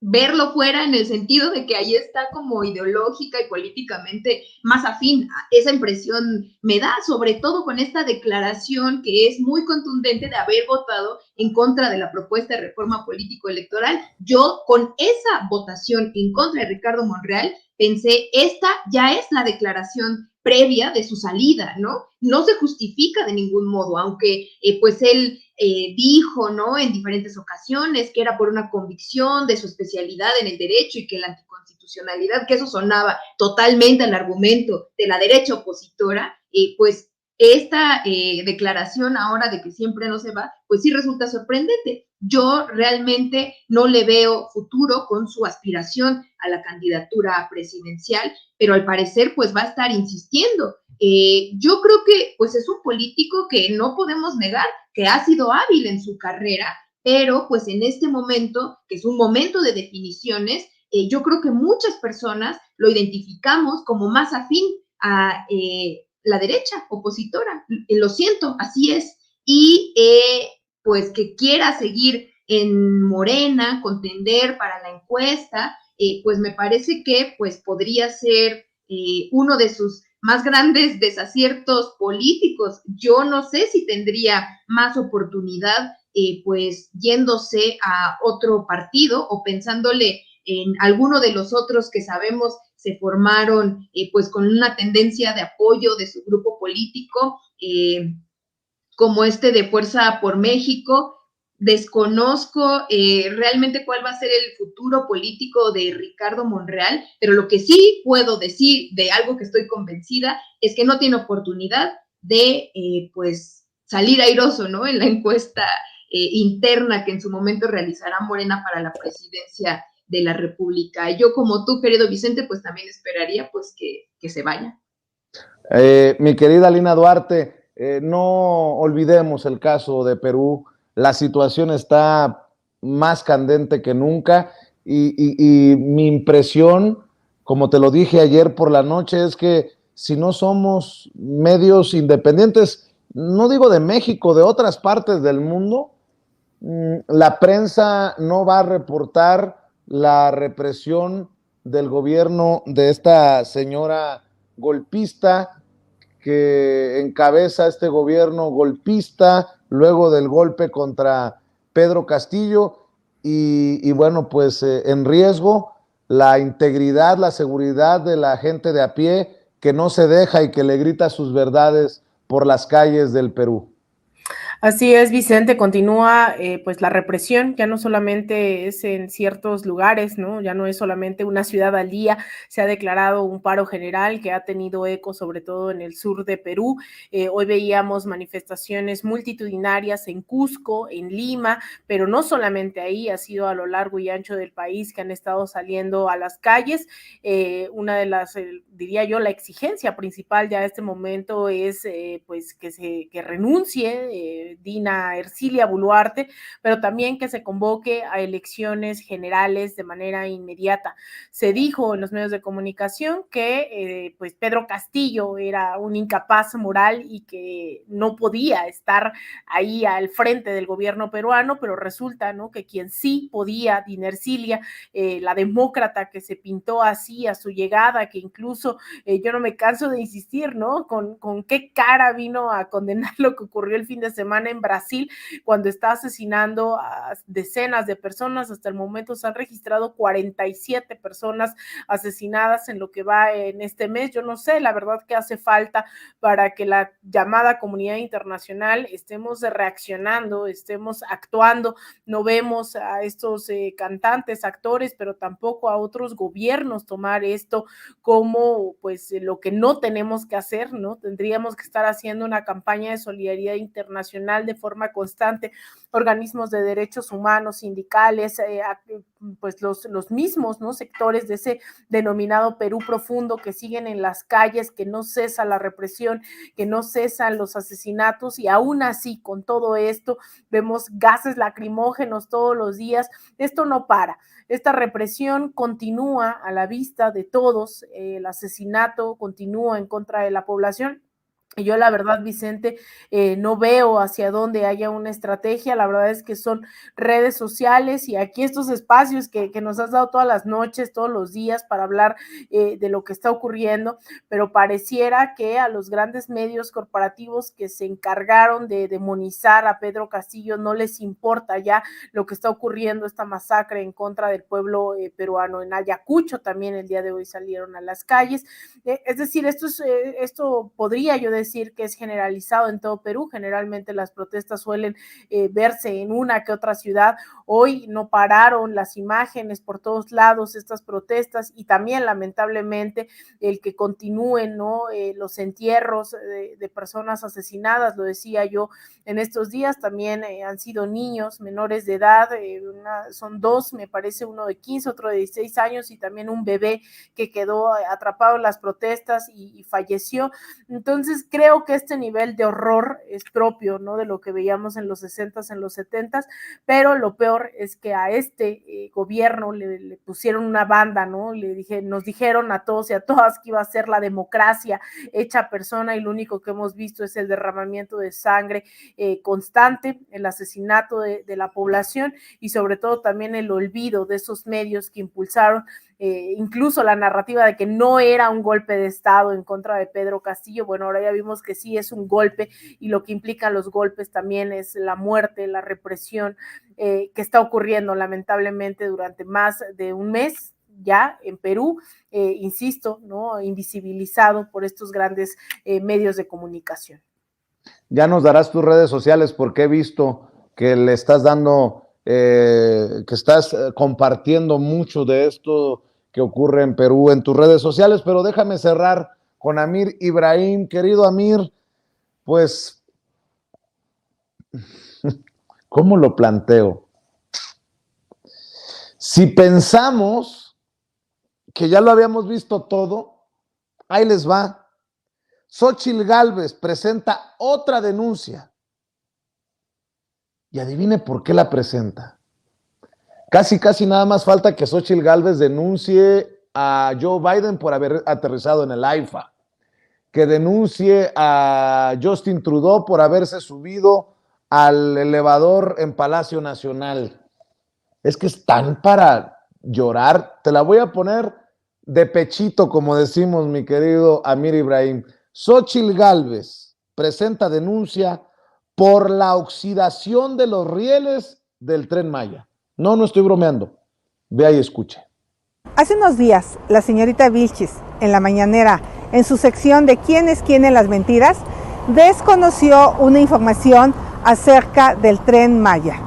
verlo fuera en el sentido de que ahí está como ideológica y políticamente más afín. Esa impresión me da, sobre todo con esta declaración que es muy contundente de haber votado en contra de la propuesta de reforma político-electoral. Yo, con esa votación en contra de Ricardo Monreal, pensé, esta ya es la declaración previa de su salida, ¿no? No se justifica de ningún modo, aunque pues él dijo, ¿no? En diferentes ocasiones que era por una convicción de su especialidad en el derecho y que la anticonstitucionalidad, que eso sonaba totalmente al argumento de la derecha opositora, pues esta declaración ahora de que siempre no se va, pues sí resulta sorprendente. Yo realmente no le veo futuro con su aspiración a la candidatura presidencial, pero al parecer pues va a estar insistiendo. Yo creo que pues es un político que no podemos negar que ha sido hábil en su carrera, pero pues en este momento, que es un momento de definiciones, yo creo que muchas personas lo identificamos como más afín a la derecha opositora. Lo siento, así es. Y pues que quiera seguir en Morena, contender para la encuesta, pues me parece que pues podría ser uno de sus más grandes desaciertos políticos. Yo no sé si tendría más oportunidad, pues yéndose a otro partido o pensándole en alguno de los otros que sabemos se formaron pues con una tendencia de apoyo de su grupo político, como este de Fuerza por México. Desconozco realmente cuál va a ser el futuro político de Ricardo Monreal, pero lo que sí puedo decir de algo que estoy convencida es que no tiene oportunidad de pues salir airoso, ¿no? En la encuesta interna que en su momento realizará Morena para la presidencia de la República. Yo, como tú, querido Vicente, pues también esperaría pues que se vaya. Mi querida Lina Duarte, no olvidemos el caso de Perú. La situación está más candente que nunca y mi impresión, como te lo dije ayer por la noche, es que si no somos medios independientes, no digo de México, de otras partes del mundo, la prensa no va a reportar la represión del gobierno de esta señora golpista que encabeza este gobierno golpista luego del golpe contra Pedro Castillo y bueno, pues en riesgo la integridad, la seguridad de la gente de a pie que no se deja y que le grita sus verdades por las calles del Perú. Así es, Vicente, continúa pues la represión, ya no solamente es en ciertos lugares, ¿no? Ya no es solamente una ciudad al día, se ha declarado un paro general que ha tenido eco sobre todo en el sur de Perú. Hoy veíamos manifestaciones multitudinarias en Cusco, en Lima, pero no solamente ahí, ha sido a lo largo y ancho del país que han estado saliendo a las calles. Una de las, diría yo, la exigencia principal ya a este momento es pues que renuncie Dina Ercilia Boluarte, pero también que se convoque a elecciones generales de manera inmediata. Se dijo en los medios de comunicación que pues Pedro Castillo era un incapaz moral y que no podía estar ahí al frente del gobierno peruano, pero resulta, ¿no?, que quien sí podía, Dina Ercilia, la demócrata que se pintó así a su llegada, que incluso yo no me canso de insistir, ¿no?, con qué cara vino a condenar lo que ocurrió el fin de semana en Brasil, cuando está asesinando a decenas de personas. Hasta el momento se han registrado 47 personas asesinadas en lo que va en este mes. Yo no sé, la verdad, que hace falta para que la llamada comunidad internacional estemos reaccionando, estemos actuando. No vemos a estos cantantes, actores, pero tampoco a otros gobiernos tomar esto como pues lo que no tenemos que hacer, ¿no? Tendríamos que estar haciendo una campaña de solidaridad internacional de forma constante, organismos de derechos humanos, sindicales, pues los mismos, ¿no?, sectores de ese denominado Perú profundo que siguen en las calles, que no cesa la represión, que no cesan los asesinatos, y aún así, con todo esto, vemos gases lacrimógenos todos los días. Esto no para. Esta represión continúa a la vista de todos, el asesinato continúa en contra de la población. Y yo, la verdad, Vicente, no veo hacia dónde haya una estrategia. La verdad es que son redes sociales y aquí estos espacios que nos has dado todas las noches, todos los días, para hablar de lo que está ocurriendo, pero pareciera que a los grandes medios corporativos que se encargaron de demonizar a Pedro Castillo no les importa ya lo que está ocurriendo, esta masacre en contra del pueblo peruano. En Ayacucho también el día de hoy salieron a las calles. Es decir, esto podría yo decir que es generalizado en todo Perú. Generalmente las protestas suelen verse en una que otra ciudad. Hoy no pararon las imágenes por todos lados, estas protestas, y también lamentablemente el que continúen, ¿no?, los entierros de personas asesinadas. Lo decía yo en estos días, también han sido niños menores de edad, son dos, me parece, uno de 15, otro de 16 años, y también un bebé que quedó atrapado en las protestas y falleció. Entonces creo que este nivel de horror es propio, ¿no?, de lo que veíamos en los 60s, en los 70s, pero lo peor es que a este gobierno le pusieron una banda, ¿no? Nos dijeron a todos y a todas que iba a ser la democracia hecha persona, y lo único que hemos visto es el derramamiento de sangre constante, el asesinato de la población, y sobre todo también el olvido de esos medios que impulsaron incluso la narrativa de que no era un golpe de Estado en contra de Pedro Castillo. Bueno, ahora ya vimos que sí es un golpe, y lo que implican los golpes también es la muerte, la represión que está ocurriendo lamentablemente durante más de un mes ya en Perú, insisto, ¿no?, invisibilizado por estos grandes medios de comunicación. Ya nos darás tus redes sociales, porque he visto que le estás dando, que estás compartiendo mucho de esto que ocurre en Perú en tus redes sociales, pero déjame cerrar con Amir Ibrahim. Querido Amir, pues, ¿cómo lo planteo? Si pensamos que ya lo habíamos visto todo, ahí les va. Xóchitl Gálvez presenta otra denuncia. Y adivine por qué la presenta. Casi nada más falta que Xóchitl Gálvez denuncie a Joe Biden por haber aterrizado en el AIFA, que denuncie a Justin Trudeau por haberse subido al elevador en Palacio Nacional. Es que están para llorar. Te la voy a poner de pechito, como decimos, mi querido Amir Ibrahim. Xóchitl Gálvez presenta denuncia por la oxidación de los rieles del Tren Maya. No estoy bromeando. Vea y escuche. Hace unos días, la señorita Vilchis, en la mañanera, en su sección de ¿Quién es quién en las mentiras?, desconoció una información acerca del Tren Maya.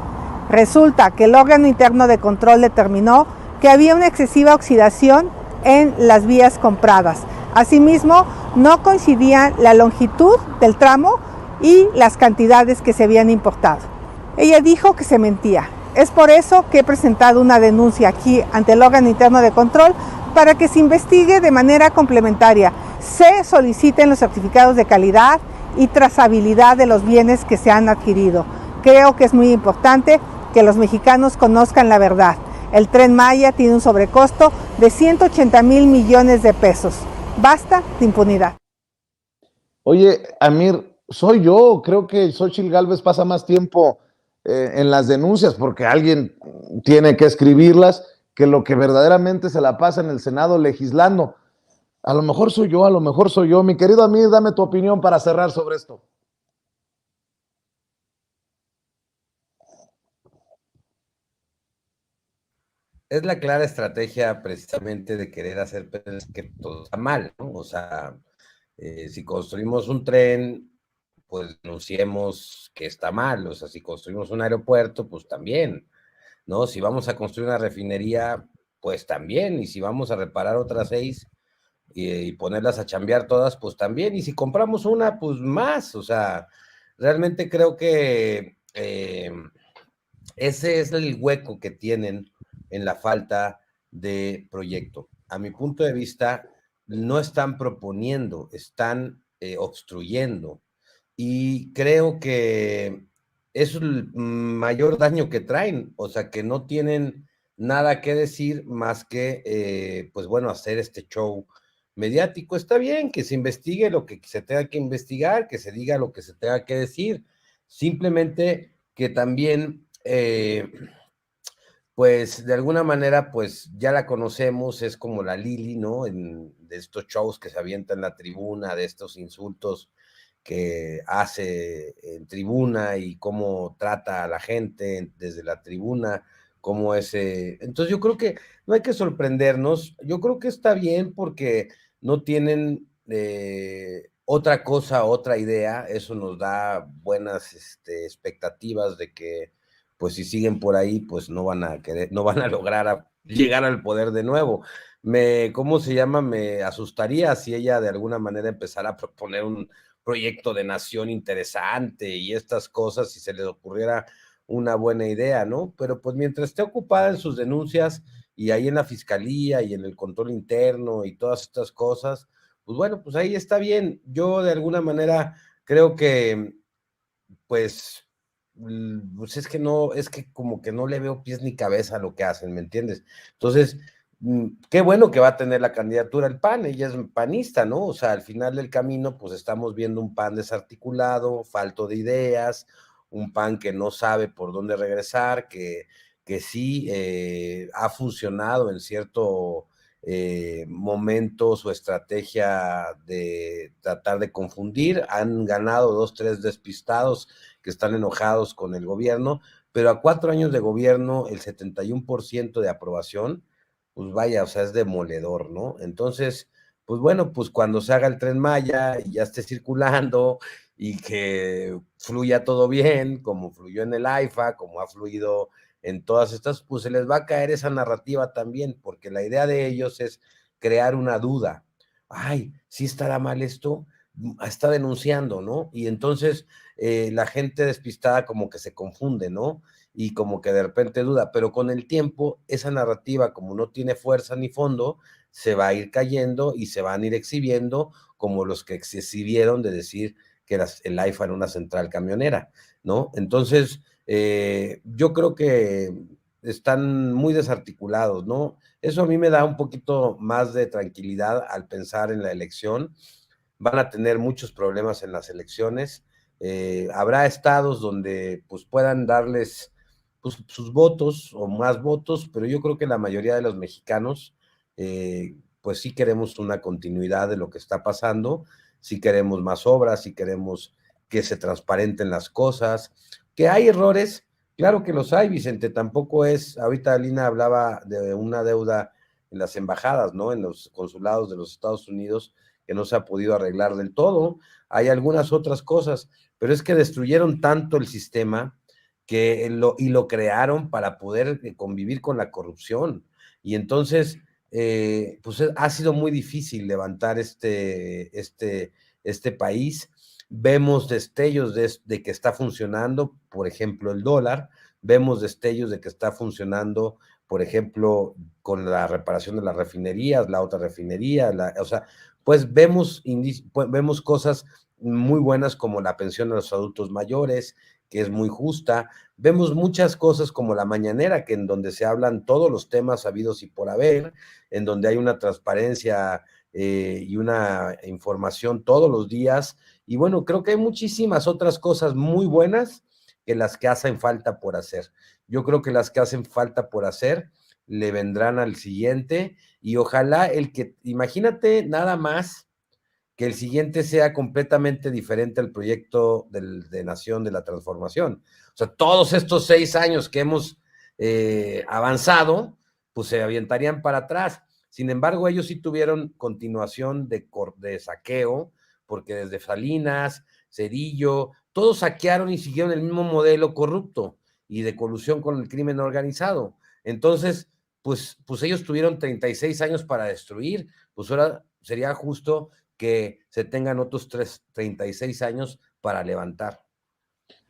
Resulta que el órgano interno de control determinó que había una excesiva oxidación en las vías compradas. Asimismo, no coincidían la longitud del tramo y las cantidades que se habían importado. Ella dijo que se mentía. Es por eso que he presentado una denuncia aquí ante el órgano interno de control para que se investigue de manera complementaria, se soliciten los certificados de calidad y trazabilidad de los bienes que se han adquirido. Creo que es muy importante que los mexicanos conozcan la verdad. El Tren Maya tiene un sobrecosto de 180,000 millones de pesos. Basta de impunidad. Oye, Amir, soy yo, creo que Xóchitl Gálvez pasa más tiempo en las denuncias porque alguien tiene que escribirlas que lo que verdaderamente se la pasa en el Senado legislando. A lo mejor soy yo, a lo mejor soy yo. Mi querido Amir, dame tu opinión para cerrar sobre esto. Es la clara estrategia precisamente de querer hacer pensar que todo está mal, ¿no? O sea, si construimos un tren, pues denunciemos que está mal. O sea, si construimos un aeropuerto, pues también, ¿no? Si vamos a construir una refinería, pues también. Y si vamos a reparar otras 6 y ponerlas a chambear todas, pues también. Y si compramos una, pues más. O sea, realmente creo que ese es el hueco que tienen en la falta de proyecto. A mi punto de vista, no están proponiendo, están obstruyendo. Y creo que es el mayor daño que traen, o sea, que no tienen nada que decir más que, pues bueno, hacer este show mediático. Está bien que se investigue lo que se tenga que investigar, que se diga lo que se tenga que decir, simplemente que también pues de alguna manera, pues ya la conocemos, es como la Lili, ¿no? De estos shows que se avienta en la tribuna, de estos insultos que hace en tribuna y cómo trata a la gente desde la tribuna, cómo ese... Entonces yo creo que no hay que sorprendernos, yo creo que está bien porque no tienen otra cosa, otra idea, eso nos da buenas expectativas de que pues si siguen por ahí, pues no van a querer, no van a lograr llegar al poder de nuevo. ¿Cómo se llama? Me asustaría si ella de alguna manera empezara a proponer un proyecto de nación interesante y estas cosas, si se les ocurriera una buena idea, ¿no? Pero pues mientras esté ocupada en sus denuncias y ahí en la fiscalía y en el control interno y todas estas cosas, pues bueno, pues ahí está bien. Yo de alguna manera creo que, pues es que no, es que como que no le veo pies ni cabeza a lo que hacen, ¿me entiendes? Entonces, qué bueno que va a tener la candidatura el PAN, ella es panista, ¿no? O sea, al final del camino, pues estamos viendo un PAN desarticulado, falto de ideas, un PAN que no sabe por dónde regresar, que sí ha funcionado en cierto momento su estrategia de tratar de confundir, han ganado 2, 3 despistados que están enojados con el gobierno, pero a 4 años de gobierno, el 71% de aprobación, pues vaya, o sea, es demoledor, ¿no? Entonces, pues bueno, pues cuando se haga el Tren Maya y ya esté circulando y que fluya todo bien, como fluyó en el AIFA, como ha fluido en todas estas, pues se les va a caer esa narrativa también, porque la idea de ellos es crear una duda. Ay, ¿sí estará mal esto? Está denunciando, ¿no? Y entonces la gente despistada como que se confunde, ¿no? Y como que de repente duda, pero con el tiempo esa narrativa, como no tiene fuerza ni fondo, se va a ir cayendo y se van a ir exhibiendo como los que se exhibieron de decir que el AIFA era una central camionera, ¿no? Entonces, yo creo que están muy desarticulados, ¿no? Eso a mí me da un poquito más de tranquilidad al pensar en la elección. Van a tener muchos problemas en las elecciones. Habrá estados donde pues puedan darles pues, sus votos o más votos, pero yo creo que la mayoría de los mexicanos pues sí queremos una continuidad de lo que está pasando, sí queremos más obras, sí queremos que se transparenten las cosas, que hay errores, claro que los hay, Vicente, tampoco es, ahorita Alina hablaba de una deuda en las embajadas, ¿no? En los consulados de los Estados Unidos, que no se ha podido arreglar del todo. Hay algunas otras cosas, pero es que destruyeron tanto el sistema que lo crearon para poder convivir con la corrupción. Y entonces, pues ha sido muy difícil levantar este país. Vemos destellos de que está funcionando, por ejemplo, el dólar, vemos destellos de que está funcionando, por ejemplo, con la reparación de las refinerías, la otra refinería, o sea, pues vemos cosas muy buenas como la pensión a los adultos mayores, que es muy justa. Vemos muchas cosas como la mañanera, que en donde se hablan todos los temas habidos y por haber, en donde hay una transparencia y una información todos los días. Y bueno, creo que hay muchísimas otras cosas muy buenas que las que hacen falta por hacer. Yo creo que las que hacen falta por hacer le vendrán al siguiente, y ojalá imagínate nada más que el siguiente sea completamente diferente al proyecto de Nación de la Transformación. O sea, todos estos 6 años que hemos avanzado, pues se avientarían para atrás. Sin embargo, ellos sí tuvieron continuación de saqueo, porque desde Salinas, Cedillo, todos saquearon y siguieron el mismo modelo corrupto y de colusión con el crimen organizado. Entonces, pues ellos tuvieron 36 años para destruir, pues ahora sería justo que se tengan otros 36 años para levantar.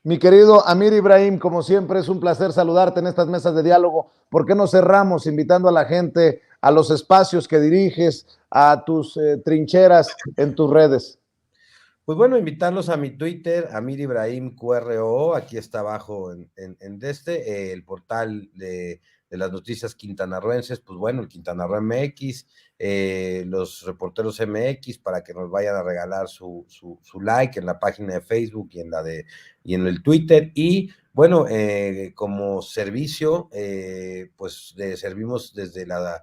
Mi querido Amir Ibrahim, como siempre es un placer saludarte en estas mesas de diálogo. ¿Por qué no cerramos invitando a la gente a los espacios que diriges, a tus trincheras en tus redes? Pues bueno, invitarlos a mi Twitter, Amir Ibrahim QRO, aquí está abajo el portal de las noticias quintanarroenses, pues bueno, el Quintana Roo MX, los reporteros MX, para que nos vayan a regalar su like en la página de Facebook y en el Twitter. Y bueno, como servicio, pues servimos desde la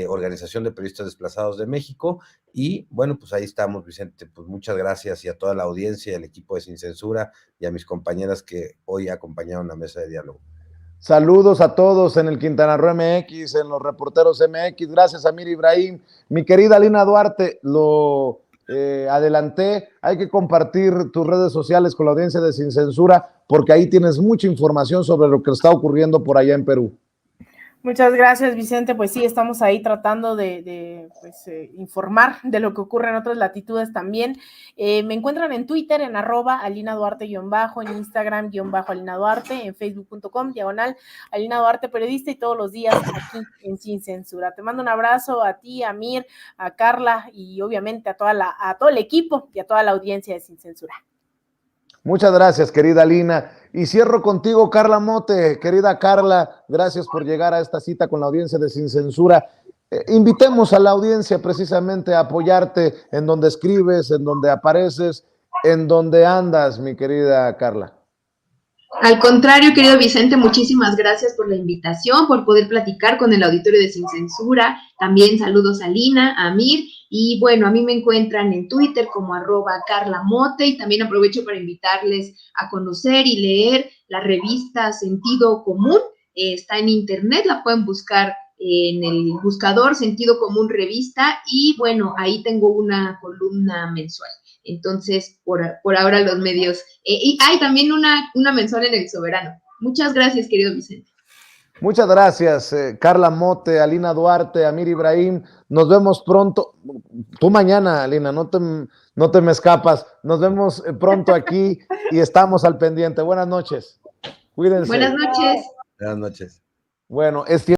Organización de Periodistas Desplazados de México. Y bueno, pues ahí estamos, Vicente. Pues muchas gracias, y a toda la audiencia, al equipo de Sin Censura y a mis compañeras que hoy acompañaron la mesa de diálogo. Saludos a todos en el Quintana Roo MX, en los reporteros MX. Gracias, Amir Ibrahim. Mi querida Lina Duarte, lo adelanté. Hay que compartir tus redes sociales con la audiencia de Sin Censura, porque ahí tienes mucha información sobre lo que está ocurriendo por allá en Perú. Muchas gracias, Vicente. Pues sí, estamos ahí tratando de informar de lo que ocurre en otras latitudes también. Me encuentran en Twitter en @AlinaDuarte_, en Instagram _AlinaDuarte, en Facebook.com/Alina Duarte Periodista, y todos los días aquí en Sin Censura. Te mando un abrazo a ti, a Amir, a Carla, y obviamente a todo el equipo y a toda la audiencia de Sin Censura. Muchas gracias, querida Lina. Y cierro contigo, Carla Mote. Querida Carla, gracias por llegar a esta cita con la audiencia de Sin Censura. Invitemos a la audiencia precisamente a apoyarte en donde escribes, en donde apareces, en donde andas, mi querida Carla. Al contrario, querido Vicente, muchísimas gracias por la invitación, por poder platicar con el auditorio de Sin Censura. También saludos a Lina, a Amir. Y bueno, a mí me encuentran en Twitter como @CarlaMote, y también aprovecho para invitarles a conocer y leer la revista Sentido Común. Está en internet, la pueden buscar en el buscador Sentido Común Revista, y bueno, ahí tengo una columna mensual. Entonces, por ahora los medios. Y hay también una mensual en El Soberano. Muchas gracias, querido Vicente. Muchas gracias, Carla Mote, Alina Duarte, Amir Ibrahim. Nos vemos pronto. Tú mañana, Alina, no te me escapas. Nos vemos pronto aquí y estamos al pendiente. Buenas noches. Cuídense. Buenas noches. Buenas noches. Bueno, es